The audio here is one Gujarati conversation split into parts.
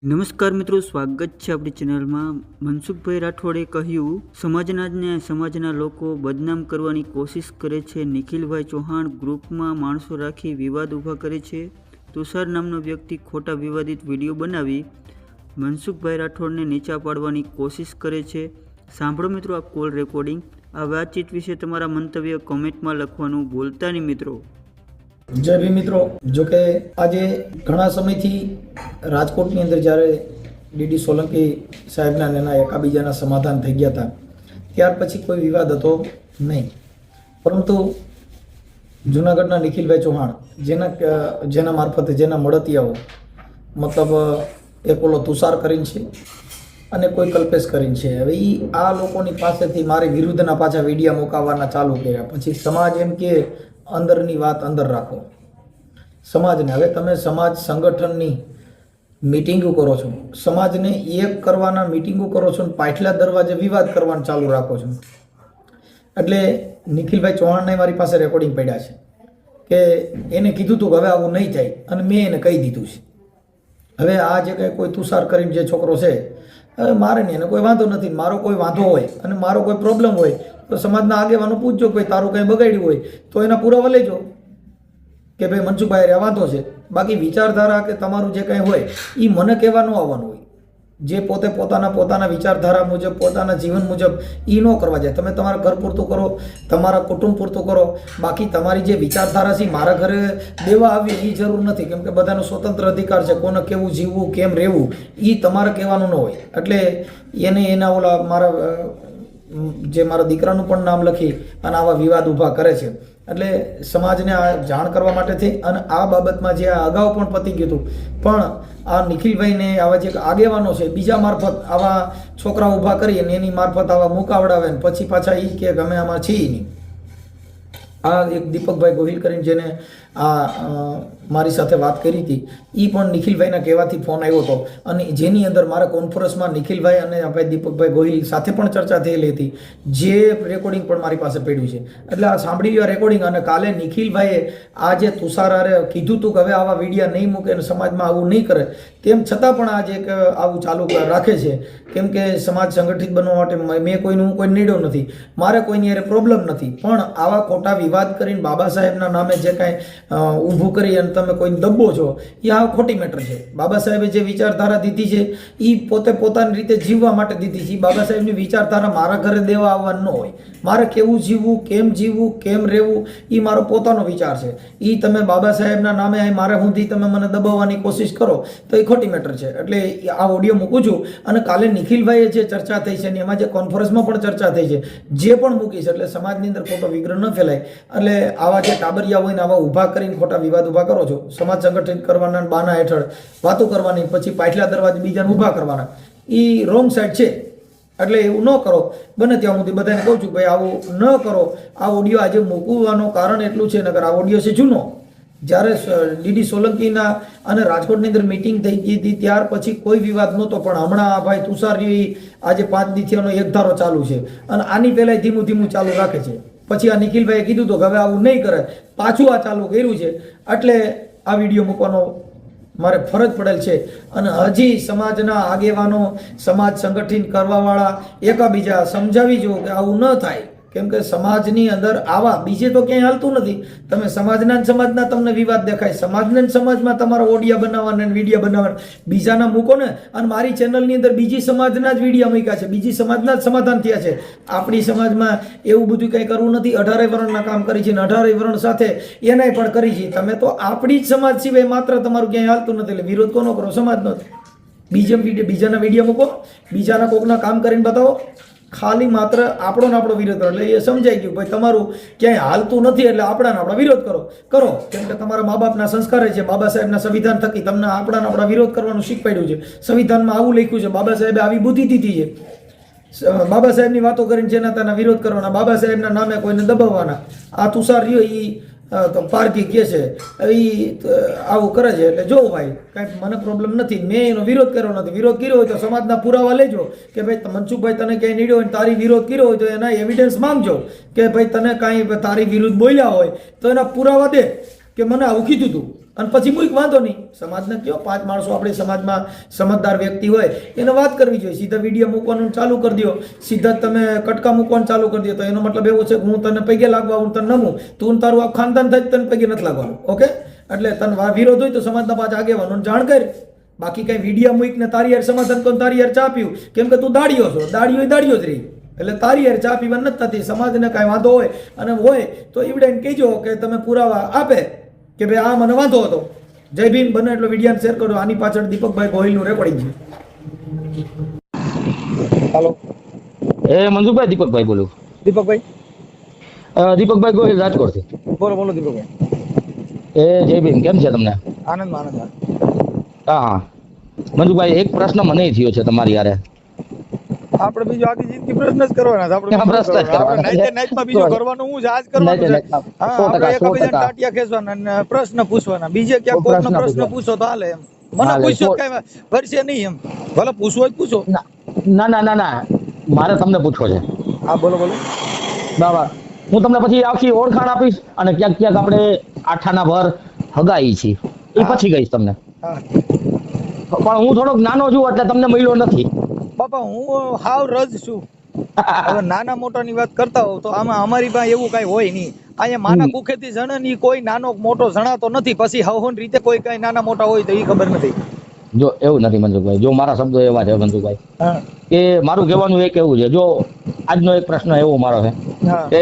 નમસ્કાર મિત્રો, સ્વાગત છે આપણી ચેનલમાં। મનસુખભાઈ રાઠોડે કહ્યું, સમાજના લોકો બદનામ કરવાની કોશિશ કરે છે। નિખિલભાઈ ચૌહાણ ગ્રુપમાં માણસો રાખી વિવાદ ઊભા કરે છે। તુષાર નામનો વ્યક્તિ ખોટા વિવાદિત વિડીયો બનાવી મનસુખભાઈ રાઠોડને નીચા પાડવાની કોશિશ કરે છે। સાંભળો મિત્રો આ કોલ રેકોર્ડિંગ। આ વાતચીત વિશે તમારા મંતવ્ય કોમેન્ટમાં લખવાનું ભૂલતા નહીં મિત્રો। જય ભીમ મિત્રો, જોકે આજે ઘણા સમયથી રાજકોટની અંદર જ્યારે ડીડી સોલંકી સાહેબના એના એકાબીજાના સમાધાન થઈ ગયા હતા ત્યાર પછી કોઈ વિવાદ હતો નહીં, પરંતુ જૂનાગઢના નિખિલભાઈ ચૌહાણ જેના મારફતે જેના મળતિયાઓ મતલબ એક ઓલો તુષાર કરીને છે અને કોઈ કલ્પેશ કરીને છે, હવે આ લોકોની પાસેથી મારી વિરુદ્ધના પાછા વિડીયા મુકાવવાના ચાલુ કર્યા। પછી સમાજ એમ કે અંદરની વાત અંદર રાખો સમાજને। હવે તમે સમાજ સંગઠનની મિટિંગો કરો છો, સમાજને એક કરવાના મિટિંગો કરો છો, પાછલા દરવાજે વિવાદ કરવાનું ચાલુ રાખો છો। એટલે નિખિલભાઈ ચૌહાણને મારી પાસે રેકોર્ડિંગ પડ્યા છે કે એને કીધું હતું કે હવે આવું નહીં થાય અને મેં એને કહી દીધું છે। હવે આ જે કંઈ કોઈ તુષાર કરીને જે છોકરો છે, હવે મારે નહીં, એને કોઈ વાંધો નથી, મારો કોઈ વાંધો હોય અને મારો કોઈ પ્રોબ્લેમ હોય તો સમાજના આગેવાનો પૂછજો કે તારું કંઈ બગાડ્યું હોય તો એના પુરાવા લેજો કે ભાઈ મનસુખભાઈ આ વાંધો છે। બાકી વિચારધારા કે તમારું જે કંઈ હોય એ મને કહેવાનું આવવાનું હોય, જે પોતે પોતાના વિચારધારા મુજબ પોતાના જીવન મુજબ એ ન કરવા જાય। તમે તમારા ઘર પૂરતું કરો, તમારા કુટુંબ પૂરતું કરો, બાકી તમારી જે વિચારધારા છે મારા ઘરે દેવા આવી એ જરૂર નથી, કેમ કે બધાનો સ્વતંત્ર અધિકાર છે, કોને કેવું જીવવું કેમ રહેવું એ તમારે કહેવાનું ન હોય। એટલે એના ઓલા મારા દીકરાનું પણ નામ લખી અને આવા વિવાદ ઊભા કરે છે। એટલે સમાજને આ જાણ કરવા માટે થઈ અને આ બાબતમાં જે અગાઉ પણ પતી ગયું હતું, પણ આ નિખિલભાઈને આવા જે આગેવાનો છે બીજા મારફત આવા છોકરા ઊભા કરી અને એની મારફત આવા મુકાવડાવે ને પછી પાછા એ કે ગમે આમાં છીએ નહીં। આ એક દીપકભાઈ ગોહિલ કરીને જેને મારી સાથે વાત કરી હતી એ પણ નિખિલભાઈના કહેવાથી ફોન આવ્યો હતો અને જેની અંદર મારા કોન્ફરન્સમાં નિખિલભાઈ અને ભાઈ દીપકભાઈ ગોહિલ સાથે પણ ચર્ચા થયેલી હતી, જે રેકોર્ડિંગ પણ મારી પાસે પડ્યું છે। એટલે આ સાંભળી લ્યો રેકોર્ડિંગ। અને કાલે નિખિલભાઈએ આ જે તુષારે કીધું હતું કે હવે આવા વિડીયા નહીં મૂકે અને સમાજમાં આવું નહીં કરે, તેમ છતાં પણ આજે આવું ચાલુ રાખે છે, કેમ કે સમાજ સંગઠિત બનવા માટે મેં કોઈ નીડો નથી, મારે કોઈની અરે પ્રોબ્લેમ નથી, પણ આવા ખોટા વિવાદ કરીને બાબા સાહેબના નામે જે કાંઈ ઊભું કરી અને તમે કોઈને દબ્બો છો એ આ ખોટી મેટર છે। બાબા સાહેબે જે વિચારધારા દીધી છે એ પોતે પોતાની રીતે જીવવા માટે દીધી છે। બાબા સાહેબની વિચારધારા મારા ઘરે દેવા આવવાનું ન હોય, મારે કેવું જીવવું કેમ રહેવું એ મારો પોતાનો વિચાર છે। એ તમે બાબા સાહેબના નામે મારે સુધી તમે મને દબાવવાની કોશિશ કરો તો એ ખોટી મેટર છે। એટલે આ ઓડિયો મૂકું છું અને કાલે નિખિલભાઈએ જે ચર્ચા થઈ છે ને એમાં જે કોન્ફરન્સમાં પણ ચર્ચા થઈ છે જે પણ મૂકી છે, એટલે સમાજની અંદર ખોટો વિગ્રહ ન ફેલાય। એટલે આવા જે ટાબરિયા હોય ને આવા ઊભા કરીને ખોટા વિવાદ ઊભા કરો છો, સમાજ સંગઠિત કરવાના બાના હેઠળ વાતો કરવાની, પછી પાછલા દરવાજે બીજાને ઊભા કરવાના, એ રોંગ સાઈડ છે। એટલે એવું ન કરો। બને ત્યાં સુધી બધાને કહું છું ભાઈ આવું ન કરો। આ ઓડિયો આજે મૂકવાનું કારણ એટલું છે, નકર આ ઓડિયો છે જૂનો, જ્યારે ડીડી સોલંકીના અને રાજકોટની અંદર મિટિંગ થઈ ગઈ હતી ત્યાર પછી કોઈ વિવાદ નહોતો, પણ હમણાં ભાઈ તુષારી આજે 5 દીથીઓનો એક ધારો ચાલુ છે અને આની પહેલાં ધીમું ચાલુ રાખે છે। પછી આ નિખિલભાઈએ કીધું તો કે હવે આવું નહીં કરે, પાછું આ ચાલુ કર્યું છે, એટલે આ વિડીયો મૂકવાનો મારે ફરજ પડેલ છે। અને હજી સમાજના આગેવાનો, સમાજ સંગઠિત કરવાવાળા એકાબીજા સમજાવી જો કે આવું ન થાય, કેમ કે સમાજની અંદર આવા બીજે તો ક્યાંય હાલતું નથી। તમે સમાજના તમને વિવાદ દેખાય, સમાજમાં તમારા ઓડિયા બનાવવાના વિડીયા બનાવવાના બીજાના મૂકો ને। અને મારી ચેનલની અંદર બીજી સમાજના જ વિડીયા મૂક્યા છે, બીજી સમાજના જ સમાધાન થયા છે। આપણી સમાજમાં એવું બધું કંઈ કરવું નથી, 18 વર્ણના કામ કરી છે ને 18 વર્ણ સાથે એનાય પણ કરી છે। તમે તો આપણી જ સમાજ સિવાય માત્ર તમારું ક્યાંય હાલતું નથી, એટલે વિરોધ કોનો કરો? સમાજનો। બીજાના વિડીયો મૂકો, બીજાના કોકના કામ કરીને બતાવો, ખાલી માત્ર આપણો વિરોધ કરો, એટલે એ સમજાઈ ગયું ભાઈ તમારું ક્યાંય હાલતું નથી, એટલે આપણા વિરોધ કરો, કેમ કે તમારા મા બાપના સંસ્કાર છે, બાબા સાહેબના સંવિધાન થકી તમને આપણા વિરોધ કરવાનું શીખવાડ્યું છે। સંવિધાનમાં આવું લખ્યું છે, બાબા સાહેબે આવી બુદ્ધિ દીધી છે। બાબા સાહેબની વાતો કરીને જેના તેના વિરોધ કરવાના, બાબા સાહેબના નામે કોઈને દબાવવાના। આ તુષાર રહ્યો એ પારકી કહે છે એ આવું કરે છે, એટલે જો ભાઈ કાંઈ મને પ્રોબ્લેમ નથી, મેં એનો વિરોધ કર્યો નથી। વિરોધ કર્યો હોય તો સમાજના પુરાવા લેજો કે ભાઈ મનસુખભાઈ તને ક્યાંય નીડ્યો હોય, તારી વિરોધ કર્યો હોય તો એના એવિડન્સ માંગજો કે ભાઈ તને કાંઈ તારી વિરુદ્ધ બોલ્યા હોય તો એના પુરાવા દે કે મને આવું કીધું હતું। અને પછી કોઈ વાંધો નહીં. સમાજને કયો 5 માણસો આપણે સમાજમાં સમજદાર વ્યક્તિ હોય એને વાત કરવી જોઈએ. સીધા વિડીયો મૂકવાનું ચાલુ કરી દો, સીધા તમે કટકા મૂકવાનું ચાલુ કરી દો તો એનો મતલબ એવો છે કે હું તને પગે લાગવા, હું તને નમું, તું તારું આ ખાનદાન થાય તને પગે નથી લાગવાનું. ઓકે, એટલે તને વિરોધ હોય તો સમાજના પાછા આગેવાનો જાણ કર. બાકી કઈ વિડીયો મૂકીને તારી યાર સમાધાન તો તારી યાર ચા પીવું, કેમ કે તું દાડીઓ છો, દાડીઓ જ રહી. એટલે તારી યાર ચા પીવા નથી થતી. સમાજને કાંઈ વાંધો હોય અને હોય તો ઈવડે કહેજો કે તમે પુરાવા આપે કે ભાઈ આ મને વાંધો હતો. જય ભીમ. બને એટલો વિડીયો શેર કરો. આની પાછળ દીપકભાઈ ગોહિલનું રેકોર્ડિંગ છે. હાલો, મનસુખભાઈ દીપકભાઈ બોલું. દીપકભાઈ દીપકભાઈ ગોહિલ રાજકોટથી. બોલો બોલો દીપકભાઈ. જય ભીમ. કેમ છે તમને? આનંદમાં. હા મનસુખભાઈ, એક પ્રશ્ન મને થયો છે તમારી યારે. આપણે બીજો આખી જિંદગી પ્રશ્ન જ કરવાના છે. આપણે પ્રશ્ન જ કરવાના છે. આપણે નાઈટમાં બીજું કરવાનું હું જ આજ કરવાનું છે. હા, આપણે એકબીજાને ટાટિયા ખેંચવાના અને પ્રશ્ન પૂછવાના. બીજે ક્યાંક કોઈનો પ્રશ્ન પૂછો તો હાલે એમ. મને પૂછ્યો કઈ વર્ષે નહીં એમ, ભલે પૂછવો જ પૂછો. ના ના ના ના, મારે તમને પૂછવો છે. હા બોલો બોલો. બરાબર, હું તમને પછી આખી ઓળખાણ આપીશ અને ક્યાંક ક્યાંક આપણે આઠાના ભર હગાઈ છીએ એ પછી કહીશ તમને. હા પણ હું થોડોક નાનો છું એટલે તમને મળ્યો નથી. બાપા હું હાવ રજ છું. હવે નાના મોટા ની વાત કરતા હોવ તો આમાં અમારી પાસે એવું કઈ હોય નહીં. અહીંયા માના કુખેથી જણે ની કોઈ નાનો મોટો જણાતો નથી. પછી હવન રીતે કોઈ કઈ નાના મોટા હોય તો એ ખબર નથી. જો એવું નથી મનસુખભાઈ, જો મારા શબ્દો એવા છે મનસુખભાઈ કે મારું કહેવાનું એક એવું છે. જો આજનો એક પ્રશ્ન એવો મારો છે કે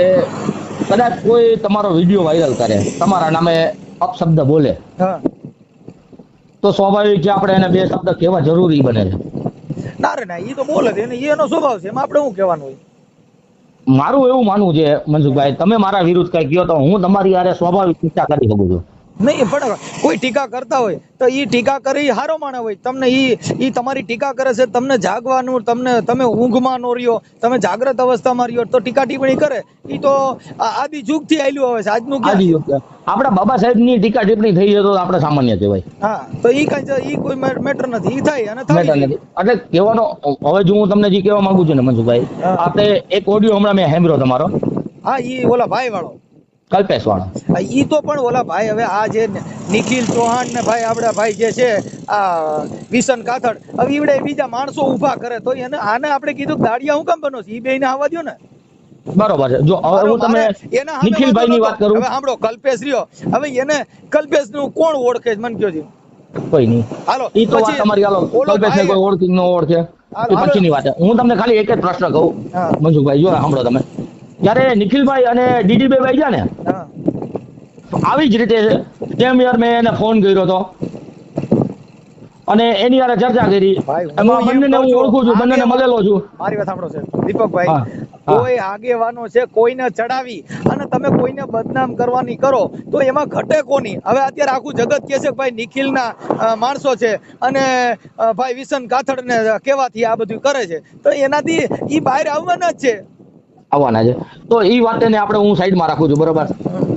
કદાચ કોઈ તમારો વિડીયો વાયરલ કરે, તમારા નામે અપશબ્દ બોલે તો સ્વાભાવિક છે આપણે એને 2 શબ્દ કહેવા જરૂરી બને છે. ના રે ના, ઈ તો બોલે છે, એનો સ્વભાવ છે, એમાં આપણે શું કહેવાનું હોય. મારું એવું માનવું છે મનસુખભાઈ, તમે મારા વિરુદ્ધ કઈ કહો તો હું તમારી યારે સ્વાભાવિક ટીકા કરી શકું છું. નહીં પણ કોઈ ટીકા કરતા હોય તો ઈ ટીકા કરી હારો માણે હોય. તમને ઈ તમારી ટીકા કરે છે, તમને જાગવાનું, તમે ઊંઘમાં નો રહ્યો, તમે જાગ્રત અવસ્થામાં રહ્યો તો ટીકા ટિપ્પણી કરે. ઈ તો આદિ યુગ થી આયલું આવે છે. આજનું આપડા બાબા સાહેબ ની ટીકા ટિપ્પણી થઈ જાય તો આપણે સામાન્ય કહેવાય. હા, તો ઈ કોઈ મેટર નથી. ઈ થાય અને થાય નથી. એટલે કહેવાનો હવે જો હું તમને જે કહેવા માંગુ છું ને મનસુખભાઈ, આપણે એક ઓડિયો હમણાં મેં સાંભળ્યો તમારો. હા, ઈ ઓલા ભાઈ વાળો, કલ્પેશ વાળો. ઈ તો પણ ઓલા ભાઈ, હવે આ જે નિખિલ ચૌહાણ ને ભાઈ આપડા ભાઈ જે છે આ વિશન કાથડ, હવે ઈવડે બીજા માણસો ઉભા કરે તો એને આને આપણે કીધું દાડિયા હું કામ બનો છે? ઈ બેયને આવવા દ્યો ને. બરોબર છે. જો હવે હું તમને નિખિલભાઈ ની વાત કરું. હવે સાંભળો, કલ્પેશ રહ્યો, હવે એને કલ્પેશ નું કોણ ઓળખે છે? મને કયો છે. કોઈ નહીં. હાલો, ઈ તો વાત તમારી. હાલો, કલ્પેશ ને કોઈ ઓળખી ન ઓળખે એ પછીની વાત છે. હું તમને ખાલી એક જ પ્રશ્ન કહું મનસુખભાઈ, જો સાંભળો તમે. જયારે નિખિલભાઈ અને ડીડી ભાઈ ગયા ને, આવી જ રીતે સેમ યાર મેં એને ફોન કર્યો હતો અને એની યારે ચર્ચા કરી. એમાં બંનેને હું ઓળખું છું, બંનેને મળેલો છું. મારી વાત સાંભળો છે દીપકભાઈ, કોઈ આગેવાનો છે કોઈને ચડાવી અને તમે કોઈને બદનામ કરવાની કરો તો એમાં ઘટે કોની? હવે અત્યારે આખું જગત કહે છે કે ભાઈ નિખિલના માણસો છે અને ભાઈ વિશન કાથડ ને કેવાથી આ બધું કરે છે, તો એનાથી ઈ બહાર આવવાના જ છે. આવવાના છે તો એ વાતને આપણે હું સાઈડમાં રાખું છું. બરોબર,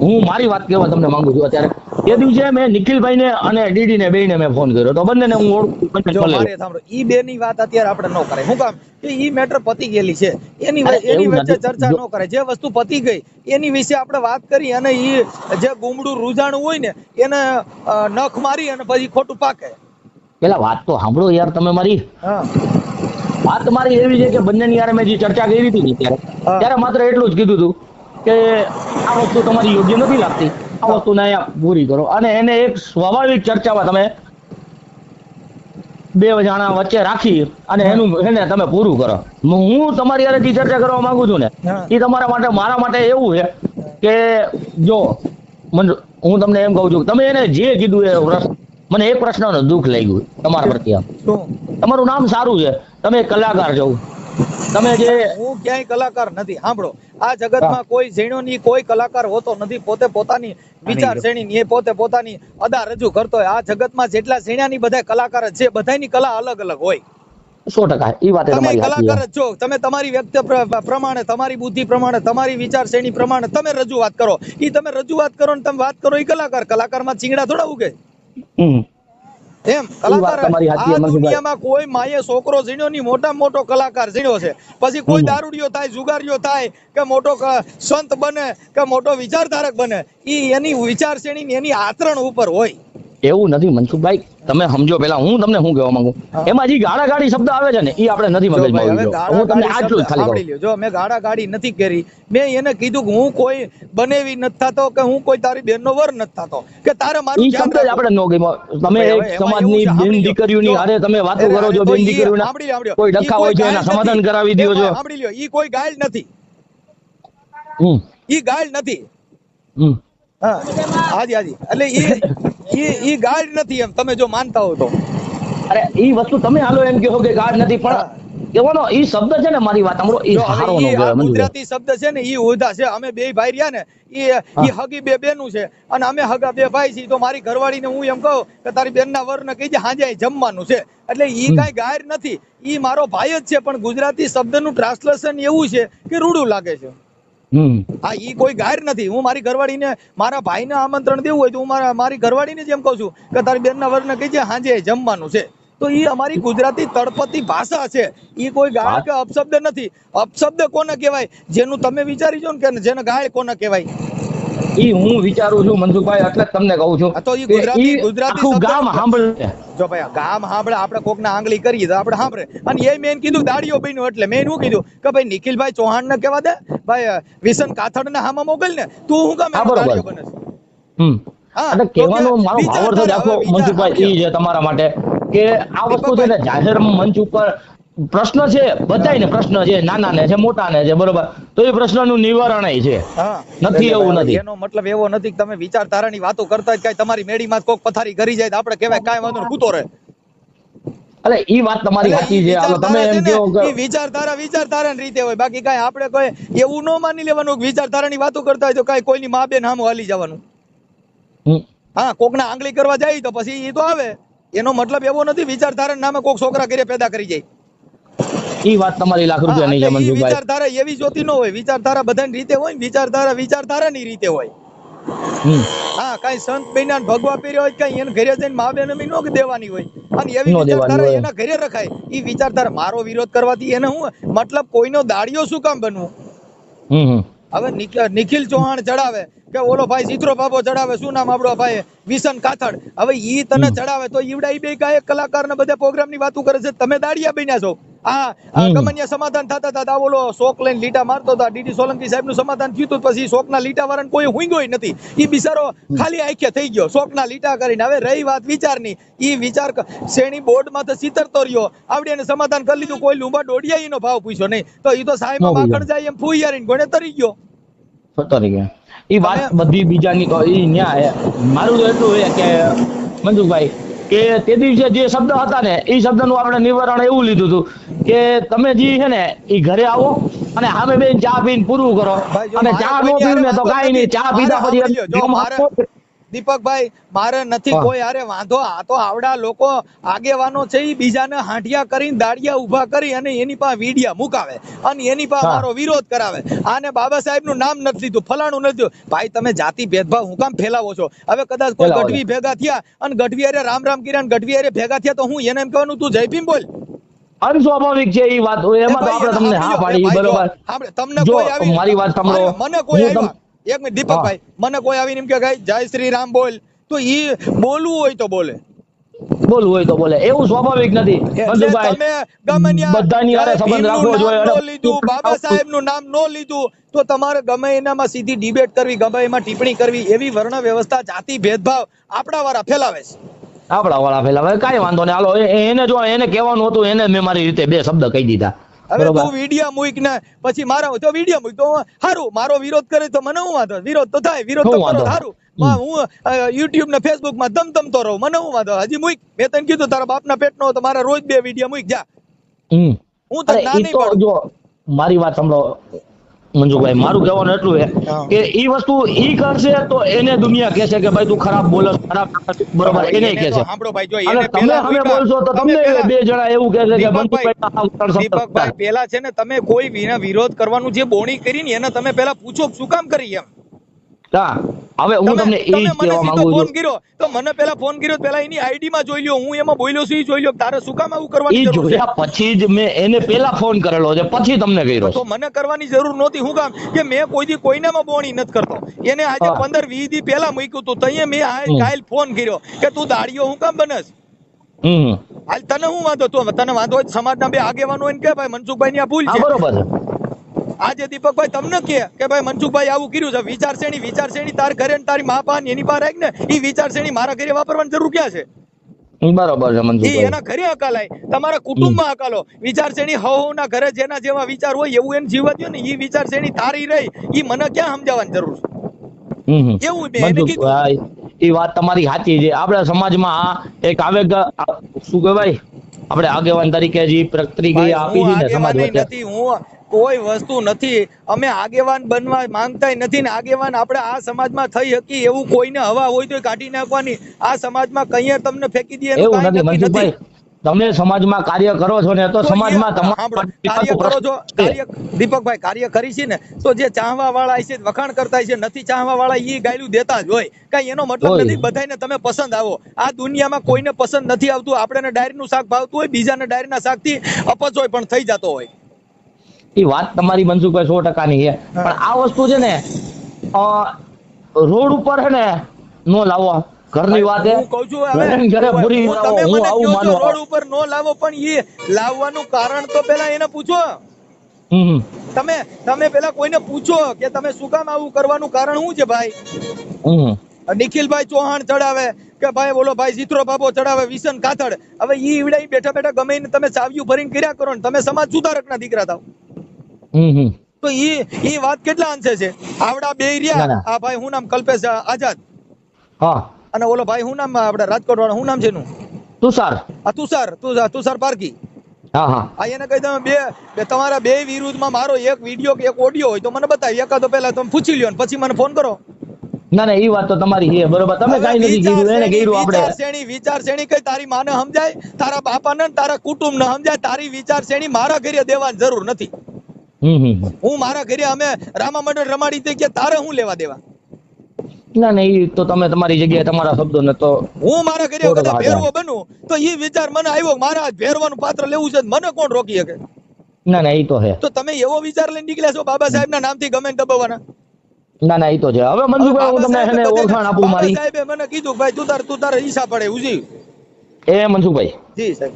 હું મારી વાત કહેવા તમને માંગુ છું. અત્યારે એ દિવસે મેં નિખિલભાઈ ને અને ડીડી ને બેયને મેં ફોન કર્યો તો બંનેને હું ઓળખું. ઈ બે ની વાત અત્યારે આપણે ન કરાય. શું કામ? કે ઈ મેટર પતી ગયેલી છે, એની વચ્ચે ચર્ચા ન કરે. જે વસ્તુ પતી ગઈ એની વિશે આપણે વાત કરી અને ઈ જે ગુમડું રૂજાણું હોય ને એને નખ મારી અને પછી ખોટું પાકે. પેલા વાત તો સાંભળો યાર તમે મારી. વાત મારી એવી છે કે બંનેની યાર મેં જે ચર્ચા કરી હતી ત્યારે માત્ર એટલું જ કીધું હતું કે આ વસ્તુ તમારી યોગ્ય નથી લાગતી, આ વસ્તુને અહીંયા પૂરી કરો. અને એને એક સ્વાભાવિક ચર્ચામાં તમે 2 જણા વચ્ચે રાખી અને એને તમે પૂરું કરો. હું તમારી યારે જે ચર્ચા કરવા માંગુ છું ને એ તમારા માટે, મારા માટે એવું છે કે જો હું તમને એમ કહું છું તમે એને જે કીધું એ મને એક પ્રશ્નનું દુઃખ લાગ્યું તમારા પ્રત્યે. તમારું નામ સારું છે, તમે કલાકાર છો, તમે જે. હું ક્યાંય કલાકાર નથી. સાંભળો, આ જગતમાં કોઈ ઝીણોની કોઈ કલાકાર હોતો નથી. પોતે પોતાની વિચાર શ્રેણી એ પોતે પોતાની અદા રજૂ કરતો હોય. આ જગતમાં જેટલા ઝીણાની બધા કલાકાર જ છે, બધાની કલા અલગ અલગ હોય. 100% એ વાત તમારી કલાકાર જ છો. તમે તમારી વ્યક્તિ પ્રમાણે, તમારી બુદ્ધિ પ્રમાણે, તમારી વિચાર શ્રેણી પ્રમાણે તમે રજૂઆત કરો. ઈ તમે રજૂઆત કરો ને તમે વાત કરો એ કલાકાર. કલાકારમાં ચીંગડા થોડા ઉગે એમ. કલાકાર આ દુનિયામાં કોઈ માયે છોકરો ઝીણ્યો ની, મોટા મોટો કલાકાર ઝીણ્યો છે. પછી કોઈ દારૂડિયો થાય, જુગારીઓ થાય કે મોટો સંત બને કે મોટો વિચારધારક બને, ઈ એની વિચાર શ્રેણી એની આચરણ ઉપર હોય. એવું નથી મનસુખભાઈ, તમે સમજો. પેલા હું તમને શું કહેવા માંગુ, એમાં જે ગાળાગાળી શબ્દ આવે છે ને એ આપણે નથી જો ભાઈ, મગજમાં હવે આવતો. હું તમને આટલું જ ખાલી સાંભળી કહું. લ્યો. જો મેં ગાળાગાળી નથી કરી. મેં એને કીધું કે હું કોઈ બનેવી નથી થતો, કે હું કોઈ તારી બેનનો વર નથી થતો, કે તારે મારું ઈ ધ્યાન શબ્દ જ રાખવું. આપણે ન ગમ્યો. તમે ભાઈ, એક હવે એમાં સમાજની એવું છે, બેન સાંભળી લ્યો. દીકરીઓની જો, હારે તમે વાતો અરે, કરો અરે, છો, તો બેન ઈ દીકરીઓના સાંભળી લ્યો. કોઈ ઈ ડખા હોય છે ગાળ એના નથી. સમાધાન કરાવી દ્યો છો. એમાં સાંભળી લ્યો, ઈ કોઈ ગાળ નથી. હમ ઈ ગાળ નથી. હમ હા, હાજી હાજી. એટલે ઈ ગાળ નથી, એમ તમે જો માનતા હો તો. અરે ઈ વસ્તુ તમે હાલો એમ કહો કે ગાઢ નથી, હા. પણ એવાનો ઈ શબ્દ છે ને, મારી વાત સાંભળો, ઈ જો હવે સારો ન ઈ આ કહેવાય મંજુભાઈ. ગુજરાતી શબ્દ છે ને, ઈ ઉધા છે. અમે બે ભાઈ રહ્યા ને, ઈ હગી બે બેનું છે, અને અમે હગા બે ભાઈ છીએ. તો મારી ઘરવાળીને હું એમ કહું કે તારી બેનના વરને કહી દે હાંજે અહીં જમવાનું છે, એટલે ઈ કાંઈ ગાયર નથી. ઈ મારો ભાઈ જ છે, પણ ગુજરાતી શબ્દનું ટ્રાન્સલેશન એવું છે કે રૂડું લાગે છે. હા, ઈ કોઈ ગાયર નથી. હું મારી ઘરવાળીને, મારા ભાઈને આમંત્રણ દેવું હોય તો હું મારી ઘરવાળીને જ એમ કહું છું કે તારી બેનના વરને કહી દે હાંજે અહીં જમવાનું છે. તો ઈ અમારી ગુજરાતી તળપતી ભાષા છે. ઈ કોઈ ગાળ કે અપશબ્દ નથી. અપશબ્દ કોને કહેવાય? જેનું તમે વિચારી જો ને કે જેને ગાળ કોને કહેવાય. ઈ હું વિચારું છું મનસુખભાઈ, એટલે જ તમને કહું છું તો ઈ કે ગુજરાતી ઈ ગુજરાતી આખું ગામ સાંભળે. જો ભાઈ, આ ગામ સાંભળે, આપણે કોકના આંગળી કરીએ તો આપણે સાંભળે. અને એ મેં કીધું દાડીઓ બન્યો, એટલે મેં શું કીધું કે ભાઈ નિખિલભાઈ ચૌહાણ ને કહેવા દે, ભાઈ વિશન કાથડ ને હામાં મોકલ ને, તું હું કામ એનો દાડીઓ બને છે? હા, એટલે કહેવાનો મારો ભાવાર્થ જ આખો મનસુખભાઈ ઈ છે તમારા માટે કે આ વસ્તુ છે ને જાહેર મંચ ઉપર પ્રશ્ન છે, બધાયને પ્રશ્ન છે, નાના ને છે, મોટા ને છે, બરોબર, તો એ પ્રશ્નનું નિવારણ છે. નથી એવું નથી. એનો મતલબ એવો નથી કે તમે વિચારધારાની વાતો કરતા જ કાંઈ તમારી મેડીમાં કોક પથારી કરી જાય તો આપણે કહેવાય કાંઈ વાંધો નહીં, કૂતો રહે. અરે ઈ વાત તમારી સાચી છે. હાલો તમે એમ કહો કે વિચારધારાની રીતે હોય, બાકી કાંઈ આપણે કોઈ એવું ન માની લેવાનું કે વિચારધારાની વાતો કરતા હોય તો કાંઈ કોઈની મા બેન સામું હાલી જવાનું. હા, કોકના આંગળી કરવા જાય તો પછી ઈ તો આવે. એનો મતલબ એવો નથી વિચારધારા નામે કોક છોકરા ઘરે પેદા કરી જાય. ઈ વાત તમારી લાખ રૂપિયા નહીં છે મનસુખભાઈ. વિચારધારા એવી જોતી ન હોય. વિચારધારા બધાની રીતે હોય ને, વિચારધારાની રીતે હોય. હા, કઈ સંત બન્યા ભગવા પહેર્યા હોય, કઈ એને ઘરે જઈને મા બેન નો દેવાની હોય, અને એવી વિચારધારા એના ઘરે રખાય. ઈ વિચારધારા મારો વિરોધ કરવાથી એને હું મતલબ? કોઈનો દાડિયો શું કામ બનવું? હવે નિખિલ ચૌહાણ ચડાવે કે ઓલો ભાઈ ચિત્રો બાબો ચડાવે, શું નામ આપણો ભાઈ વિશન કાથડ, હવે ઈ તને ચડાવે તો ઈવડા ઈ બે ગાયક કલાકાર ને બધા પ્રોગ્રામ ની વાતો કરે છે, તમે દાડિયા બન્યા છો. ગમનિયા સમાધાન થતા હતા, ઓલો શોક લઈને લીટા મારતો હતા, ડીડી સોલંકી સાહેબ નું સમાધાન થયું હતું, પછી શોક ના લીટા વાળાને કોઈ હુંગોય નથી. ઈ બિચારો ખાલી આંખે થઈ ગયો શોક ના લીટા કરીને. હવે રહી વાત વિચારની, ઈ વિચાર શ્રેણી બોર્ડ માં તો સિતરતો રહ્યો, આવડે એને સમાધાન કરી લીધું, કોઈ લુંબા ડોડિયા નો ભાવ પૂછ્યો નહીં, તો ઈ તો સાહેબ માખણ જાય એમ ફૂયારીને ગોણે તરી ગયો. ઈ વાત બધી બીજાની તો ઈ ન્યાય. મારું તો એટલું છે કે મનસુખભાઈ કે તે દિવસે જે શબ્દ હતા ને એ શબ્દનું આપણે નિવારણ એવું લીધું હતું કે તમે જે છે ને એ ઘરે આવો અને સામે બેન ચા પીને પૂરું કરો, અને ચા નો પીવું ને તો કાંઈ નહીં, ચા પીધા પછી દીપકભાઈ મારે નથી કોઈ હારે વાંધો. આ તો આવડા લોકો આગેવાનો છે, ઈ બીજાને હાંઠિયા કરીને દાડિયા ઉભા કરી અને એની પાસે વીડિયા મુકાવે અને એની પાસે મારો વિરોધ કરાવે. આને બાબા સાહેબ નું નામ નથી લીધું, ફલાણું નથી લીધું. ભાઈ તમે જાતિ ભેદભાવ હું કામ ફેલાવો છો? હવે કદાચ કોઈ ગઢવી ભેગા થયા અને ગઢવી હારે રામ રામ કિરણ ગઢવી હારે ભેગા થયા તો હું એને એમ કહેવાનું તું જય ભીમ બોલ? અસ્વાભાવિક છે એ વાત. એમાં તો આપણે તમને હા પાડી, બરોબર. તમને કોઈ આવી મારી વાત સાંભળો, મને કોઈ આવ્યા એક મિનિટ દીપકભાઈ, મને કોઈ આવીને એમ કે જય શ્રી રામ બોલ, તો ઈ બોલવું હોય તો બોલે, બોલવું હોય તો બોલે, એવું સ્વાભાવિક નથી. બધાની હારે સંબંધ રાખવો જોઈએ. બાબા સાહેબ નું નામ નો લીધું તો તમારે ગમે એનામાં સીધી ડિબેટ કરવી, ગમે એમાં ટિપ્પણી કરવી, એવી વર્ણ વ્યવસ્થા જાતિ ભેદભાવ આપણા વાળા ફેલાવે છે. આપણા વાળા ફેલાવે, કાંઈ વાંધો નહીં. હાલો એને જો એને કહેવાનું હતું એને મેં મારી રીતે બે શબ્દ કહી દીધા. હવે તું વિડિયા મૂક ને પછી મારા તો વિડિયા મૂક તો સારું, મારો વિરોધ કરે તો મને હું વાંધો? વિરોધ તો થાય, વિરોધ તો કરો સારું. હું યુટ્યુબ ને ફેસબુક માં દમદમતો રહું, મને હું વાંધો? હજી મૂક, મેં તને કીધું તારા બાપના પેટનો તો મારા રોજ 2 વિડિયા મૂક જા. હું તો ના નહીં પાડું. જો મારી વાત સાંભળો મંજુભાઈ, મારું કહેવાનું એટલું છે કે ઈ વસ્તુ ઈ કરશે તો એને દુનિયા કહેશે કે ભાઈ તું ખરાબ બોલસ, ખરાબ, બરોબર, એને કહેશે. સાંભળો ભાઈ, જો એને તમે હવે બોલશો તો તમને બે જણા એવું કહેશે કે દીપકભાઈ પેલા છે ને તમે કોઈ વિરોધ કરવાનું જે બોણી કરી ને એને તમે પેલા પૂછો શું કામ કરી એમ. હા, હવે હું તમને એ જ મને કહેવા સીધો માંગુ ફોન છું. કર્યો તો મને પેલા ફોન કર્યો પેલા એની આઈડી માં જોઈ લ્યો, હું એમાં બોલ્યો છું ઈ જોઈ લ્યો. તારે શું કામ આવું કરવાની એ જરૂર છે? જોયા પછી જ મેં એને પેલા ફોન કરેલો છે, પછી તમને કર્યો તો મને કરવાની જરૂર નહોતી. હું કામ કે મેં કોઈ દી કોઈનામાં બોણી નથી કરતો. એને આજે હા. 15-20 દી પહેલા મૂક્યું હતું, તઈએ મેં કાલ ફોન કર્યો કે તું દાડીઓ હું કામ બનસ? હમ હાલ તને હું વાંધો? તું તને વાંધો હોય તો સમાજના બે આગેવાનો હોય ને કે ભાઈ મનસુખભાઈ ની આ ભૂલ હા છે. બરોબર છે. આજે દીપકભાઈ તમને કે ભાઈ મનસુખભાઈ આવું કર્યું છે, વિચારશ્રેણી તાર ઘરે ને તારી મા પાન એની પાસે રાખ ને. ઈ વિચારશ્રેણી મારા ઘરે વાપરવાની જરૂર ક્યાં છે? બરોબર છે ઈ મનસુખભાઈ. એના ઘરે અકાલાય, તમારા કુટુંબમાં અકાલો. વિચારશ્રેણી હવના ઘરે જેના જેવા વિચાર હોય એવું એને જીવવા દ્યો ને. ઈ વિચારશ્રેણી તારી રહી, ઈ મને ક્યાં સમજાવવાની જરૂર છે? એવું મેં એને કીધું. મનસુખભાઈ, એ વાત તમારી સાચી છે. આપણા સમાજમાં આ એક આવેગ શું કહેવાય, આપણે આગેવાન તરીકે જે પ્રતિક્રિયા આપી છે ને સમાજ વચ્ચે, નથી, હું કોઈ વસ્તુ નથી. અમે આગેવાન બનવા માંગતા નથી ને આગેવાન આપણે આ સમાજમાં થઈ શકી એવું કોઈને હવા હોય તો કાઢી નાખવાની. આ સમાજમાં કઈ તમને ફેંકી દે એનું એવું કાંઈ નથી નક્કી મનસુખભાઈ. તમે સમાજમાં કાર્ય કરો છો ને તો સમાજમાં કાર્ય કરો છો, દીપકભાઈ કાર્ય કરી છે ને તો જે ચાહવા વાળા છે વખાણ કરતા છે, નથી ચાહવા વાળા ઈ ગાયલું દેતા જ હોય. કઈ એનો મતલબ હોય. નથી બધાને તમે પસંદ આવો. આ દુનિયામાં કોઈને પસંદ નથી આવતું. આપણે ડાયરીનું શાક ભાવતું હોય, બીજાને ડાયરીના શાકથી અપચ હોય પણ થઈ જતો હોય. એ વાત તમારી મનસુખભાઈ 100% ની છે. પણ આ વસ્તુ છે ને રોડ ઉપર છે ને નો લાવો. ઘરની વાત હું કહું છું હવે ઘરે ભૂરી હું લાવો, તમે હું મને આવું કહો છો માનું. રોડ ઉપર નો લાવો, પણ એ લાવવાનું કારણ તો પેલા એને પૂછો. હમ તમે પેલા કોઈને પૂછો કે તમે શું કામ આવું કરવાનું કારણ શું છે ભાઈ? હમ નિખિલભાઈ ચૌહાણ ચડાવે કે ભાઈ બોલો ભાઈ જીત્રો બાબો ચડાવે વિસન કાથડ. હવે ઈ ઈવડે બેઠા બેઠા ગમે એને તમે ચાવ્યું ભરીને કર્યા કરો ને તમે સમાજ સુધારકના દીકરા થાવ. હમ તો ઈ વાત કેટલા અંશે છે? આવડા બે ના, રહ્યા. ના. આ ભાઈ હું નામ કલ્પેશ આઝાદ હા અને ઓલો ભાઈ હું નામ આપણે રાજકોટ વાળો હું નામ છે એનું? તુષાર. આ તુષાર પારકી. હા હા આ એને કહી તમે બે તમારા બે વિરુદ્ધમાં મારો એક વિડીયો કે એક ઓડિયો હોય તો મને બતાવી. એકાદો પહેલા તમે પૂછી લ્યો ને પછી મને ફોન કરો. ના ના એ વાત તો તમારી છે બરોબર. તમે કઈ નથી કીધું, એને કીધું આપણે. વિચારશ્રેણી કઈ તારી માને સમજાય, તારા બાપાને ને તારા કુટુંબને સમજાય. તારી વિચારશ્રેણી મારા ઘરે દેવાની જરૂર નથી. હું મારા ઘરે અમે રામા મંડળ રમાડી દઈએ કે તારે હું લેવા દેવા? ના ના એ તો તમે તમારી જગ્યાએ તમારા શબ્દો ને તો હું મારા ઘરે કદાચ ભેરવો બનું તો એ વિચાર મને આવ્યો મારા ભેરવાનું પાત્ર લેવું છે, મને કોણ રોકી શકે? ના ના એ તો હે. તો તમે એવો વિચાર લઈને નીકળ્યા છો બાબા સાહેબ ના નામથી ગમે દબાવવાના? ના ના એ તો છે. હવે મનસુખભાઈ હું તમને એને ઓળખાણ આપું મારી. બાબા સાહેબે મને કીધું ભાઈ તું તારે ઈસા પડે ઉજી. એ મનસુખભાઈ જી સાહેબ.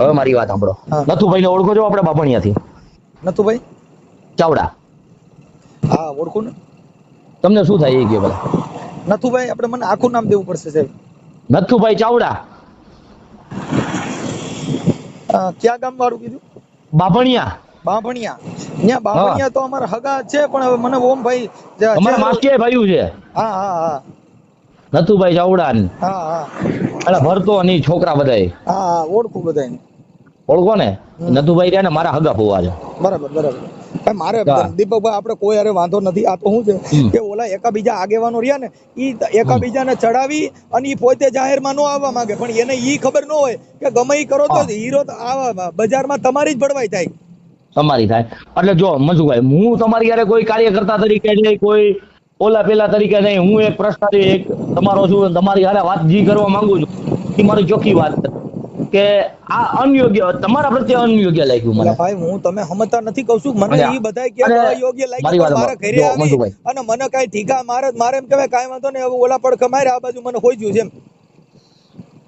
હવે મારી વાત સાંભળો. હા. નથુભાઈ ને ઓળખો છો આપણે બાપણિયાથી? નથુભાઈ? ચાવડા. હા ઓળખું ને. તમને શું થાય એ કે ભલા? નથુભાઈ આપણે મને આખું નામ દેવું પડશે સાહેબ. નથુભાઈ ચાવડા. ક્યાં ગામ વાળું કીધું? બાપણિયા. બાંભણિયા. ત્યાં બાંભણિયા તો અમારા હગા છે પણ હવે મને ઓમભાઈ અમારા માસ્ટર ભાઈઓ છે. હા હા હા નથુભાઈ ચાવડા ને હા હા એટલે ભરતો ની છોકરા બધાય હા હા ઓળખું બધાને. ઓળખો ને? નથુભાઈ રહ્યા ને મારા હગા ફોવા છે. બરાબર બરાબર. મારે હા. દીપકભાઈ આપણે કોઈ હારે વાંધો નથી. આ તો શું છે કે ઓલા એકાબીજા આગેવાનો રહ્યા ને ઈ એકાબીજાને ચડાવી અને ઈ પોતે જાહેરમાં નો આવવા માંગે પણ એને ઈ ખબર ન હોય કે ગમે ઈ કરો તો હીરો આવા બજારમાં તમારી જ ભડવાઈ થાય. તમારી થાય એટલે જો મનસુખભાઈ હું તમારી યારે કોઈ કાર્યકર્તા તરીકે નહીં, કોઈ ઓલા પેલા તરીકે નહીં. હું એક પ્રશ્ન એક તમારો છું, તમારી હારે વાત જી કરવા માંગુ છું એ મારી ચોખ્ખી વાત કે આ અનયોગ્ય તમારા પ્રત્યે અનયોગ્ય લાગ્યું મને. ભાઈ હું તમે સમજતા નથી કહું છું. મને ઈ બધાય કે અયોગ્ય મારી લાગ્યું વાત મારા ઘરે આવી મનસુખભાઈ. અને મને કઈ ઠીકા મારે એમ કહેવાય કાંઈ વાંધો નહીં હવે ઓલા પડખે મારે આ બાજુ મને હોઈ ગયું છે એમ.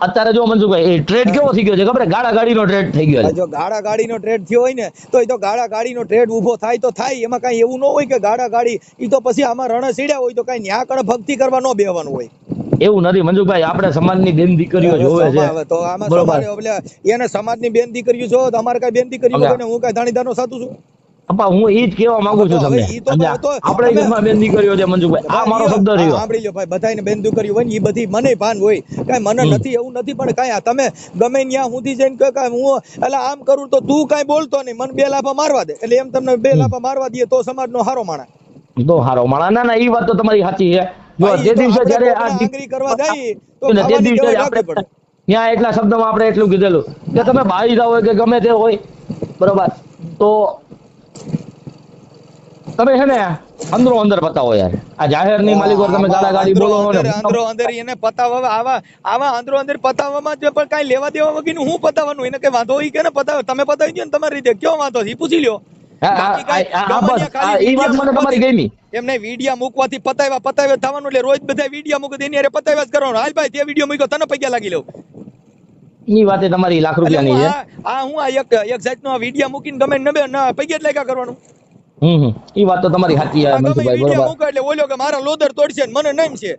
અત્યારે જો મનસુખભાઈ એ ટ્રેડ કેવો થઈ ગયો છે ખબર? ગાડા ગાડીનો ટ્રેડ થઈ ગયો છે. જો ગાડા ગાડીનો ટ્રેડ થયો હોય ને તો એ તો ગાડા ગાડીનો ટ્રેડ ઉભો થાય તો થાય. એમાં કઈ એવું ન હોય કે ગાડા ગાડી ઈ તો પછી આમાં રણે સીડ્યા હોય તો કઈ ન્યા કણ ભક્તિ કરવા ન બેહવાનું હોય. એવું નથી મનસુખભાઈ. આપણે સમાજની બેન દીકરીઓ જોવે છે તો આમાં સમાજ એને સમાજની બેન દીકરીઓ જો અમારે કઈ બેન દીકરીઓ હોય ને હું કઈ ધાણીદારનો સાતું છું? અપા હું એ જ કહેવા માંગુ છું તમને. આપણે ઘરમાં બેન દીકરીઓ છે મનસુખભાઈ. આ મારો શબ્દ રહ્યો. સાંભળી લો ભાઈ, બધાને બેન દીકરીઓ હોય ને એ બધી મને ભાન હોય. કઈ મને નથી એવું નથી પણ કઈ તમે ગમે ત્યાં સુધી જઈને કે હું એટલે આમ કરું તો તું કઈ બોલતો નહીં, મને બે લાફા મારવા દે એટલે એમ તમને બે લાફા મારવા દે તો સમાજનો હારો માણા. તો હારો માણા. ના ના એ વાત તો તમારી સાચી છે. જો જે દિવસે જ્યારે આ આંગળી કરવા જાય તો તે દિવસે આપણે ત્યાં એટલા શબ્દમાં આપણે એટલું કીધેલું કે તમે બાળી જાવ હોય કે ગમે તે હોય બરોબર તો તમે છે ને અંદરો અંદર બતાવો યાર. આ જાહેર ની માલિકો તમે ગાડા ગાડી બોલો ને. અંદરો અંદર એને પતાવવા આવા અંદરો અંદર પતાવવામાં જ પણ કાંઈ લેવા દેવા વગરનું હું પતાવવાનું એને કઈ વાંધો હોય કે ને પતાવે તમે પતાવી દો ને તમારી રીતે કયો વાંધો છે ઈ પૂછી લ્યો. બાકી કાંઈ ગમે ત્યાં ઈ વાત મને તમારી ગમી. એમને વિડિયા મૂકવાથી પતાવ્યા થવાનું એટલે રોજ બધા વિડિયા મૂકે એની હારે પતાવ્યા જ કરવાનું. હાલ ભાઈ તે વિડિયો મૂક્યો તને પૈસા લાગી લેવું. ઈ વાતે તમારી લાખ રૂપિયાની છે. હું આ એક જાતનો વિડિયા મૂકીને ગમે ને પૈસા જ લાગ્યા કરવાનું. ઈ વાત તો તમારી સાચી છે મનસુખભાઈ, બરોબર. મૂકે એટલે ઓલો કે મારા લોદર તોડશે ને મને નહીં છે.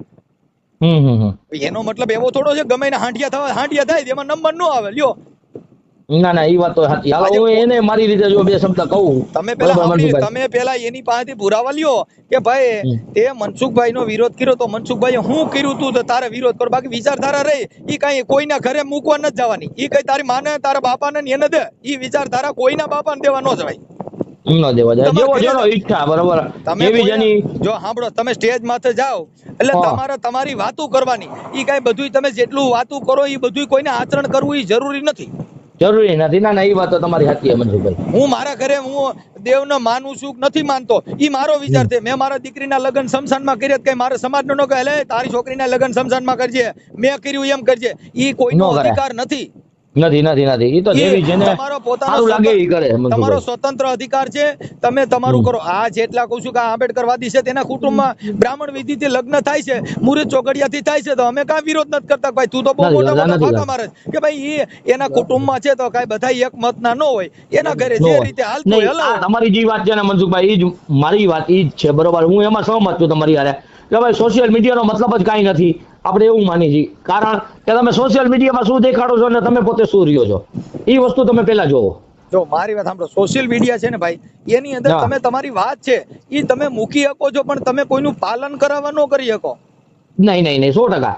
એનો મતલબ એવો થોડો છે ગમે ને હાંડિયા થાય એમાં નંબર ન આવે લ્યો. ના ના ઈ વાત તો સાચી. હાલો હું એને મારી રીતે જો બે શબ્દ કહું. તમે પેલા એની પાસેથી પુરાવા લ્યો કે ભાઈ તે મનસુખભાઈ નો વિરોધ કર્યો તો મનસુખભાઈ હું કર્યું તું તો તારે વિરોધ કરો. બાકી વિચારધારા રહી ઈ કઈ કોઈના ઘરે મૂકવા નથી જવાની. ઈ કઈ તારી માને તારા બાપાને એને દે. ઈ વિચારધારા કોઈના બાપાને દેવા ન જવાય. ન દેવા જાય. જેવો જેનો ઈચ્છા, બરોબર. એવી જેની જો સાંભળો તમે સ્ટેજ માથે જાઓ એટલે તમારે તમારી વાતો કરવાની. ઈ કઈ બધું તમે જેટલું વાતો કરો ઈ બધું કોઈને આચરણ કરવું ઈ જરૂરી નથી. જરૂરી નથી. ના ના ઈ વાત તો તમારી સાચી છે મનસુખભાઈ. હું મારા ઘરે હું દેવને માનું છું નથી માનતો ઈ મારો વિચાર છે. મેં મારા દીકરીના લગ્ન શમશાનમાં કર્યા કઈ મારા સમાજનો ન કહે તારી છોકરીના લગ્ન શમશાનમાં કરજે મેં કર્યું એમ કરજે. ઈ કોઈનો અધિકાર નથી. નથી ઈ તો જેવી જેને સારું લાગે ઈ કરે. તમારો સ્વતંત્ર અધિકાર છે. તમે તમારું કરો. આ જેટલા કહું છું કે આંબેડકરવાદી છે તેના કુટુંબમાં બ્રાહ્મણ વિધિથી લગ્ન થાય છે, મુહૂર્ત ચોઘડિયાથી થાય છે તો અમે કાંઈ વિરોધ નથી કરતા. ભાઈ તું તો બહુ મોટા ફાંકા મારે કે ભાઈ એના કુટુંબમાં છે તો કાંઈ બધા એક મતના ન હોય. એના ઘરે જે રીતે હાલતું હોય હલાવો. તમારી જે વાત છે ને મનસુખભાઈ, ઈ જ મારી વાત ઈ જ છે, બરોબર. હું એમાં સહમત છું તમારી હારે કે ભાઈ સોશિયલ મીડિયાનો મતલબ જ કાંઈ નથી. આપણે એવું માની છીએ કારણ કે તમે સોશિયલ મીડિયામાં શું દેખાડો છો અને તમે પોતે શું રહ્યો છો એ વસ્તુ તમે પેલા જોવો. જો મારી વાત સાંભળો, સોશિયલ મીડિયા છે ને ભાઈ એની અંદર તમે તમારી વાત છે એ તમે મૂકી શકો છો પણ તમે કોઈનું પાલન કરાવવા ન કરી શકો. નહીં 100%.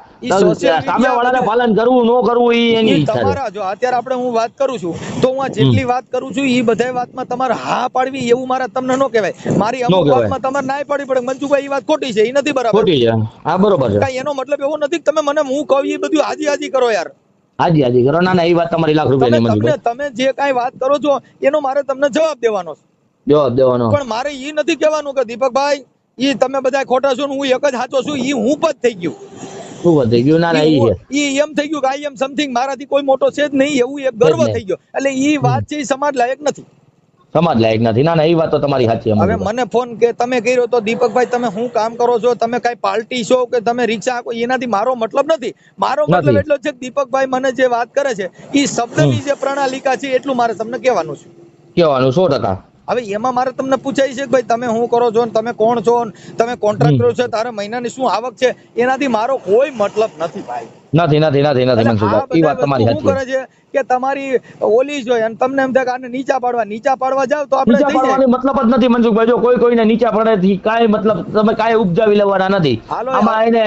સામે વાળાને પાલન કરવું ન કરવું ઈ એની ઈચ્છા છે. તમારા જો અત્યારે આપણે હું વાત કરું છું તો હું જેટલી વાત કરું છું એ બધા વાતમાં તમારે હા પાડવી એવું મારા તમને ન કહેવાય. મારી અમુક વાતમાં તમારે ના પાડવી પડે. મનસુખભાઈ એ વાત ખોટી છે એ નથી બરાબર. ખોટી છે. હા બરોબર છે. કાઈ એનો મતલબ એવો નથી કે તમે મને હું કહું એ બધું હાજી કરો યાર. હાજી કરો. ના એ વાત તમારી લાખ રૂપિયાની. તમે જે કાંઈ વાત કરો છો એનો મારે તમને જવાબ દેવાનો છે. પણ મારે એ નથી કહેવાનું કે દીપકભાઈ ઈ તમે બધા ખોટા છો ને હું એક જ સાચો છું. ઈ હું પદ થઈ ગયું. ઈ એમ થઈ ગયું કે આઈ એમ સમથિંગ મારાથી કોઈ મોટો છે જ નહીં એવું એક ગર્વ થઈ ગયો. એટલે ઈ વાત છે સમાજ લાયક નથી. ના એ વાત તો તમારી સાચી. હવે મને ફોન કે તમે કર્યો તો દીપકભાઈ તમે શું કામ કરો છો, તમે કઈ પાર્ટી છો કે તમે રિક્ષા, એનાથી મારો મતલબ નથી. મારો મતલબ એટલો છે કે દીપકભાઈ મને જે વાત કરે છે ઈ શબ્દની જે પ્રણાલિકા છે એટલું મારે તમને કહેવાનું છે. 100%. હવે એમાં મારે તમને પૂછાય છે કે ભાઈ તમે શું કરો છો ને તમે કોણ છો ને તમે કોન્ટ્રાક્ટર છો, તારે મહિનાની શું આવક છે, એનાથી મારો કોઈ મતલબ નથી ભાઈ. નથી મનસુખભાઈ, ઈ વાત તમારી સાચી. શું કરે છે કે તમારી ઓલી જોઈએ અને તમને એમ થાય કે આને નીચા પાડવા જાવ તો આપણે નીચા પાડવાનો મતલબ જ નથી મનસુખભાઈ. જો કોઈને નીચા પડે કાંઈ મતલબ તમે કાંઈ ઉપજાવી લેવાના નથી. આમાં એને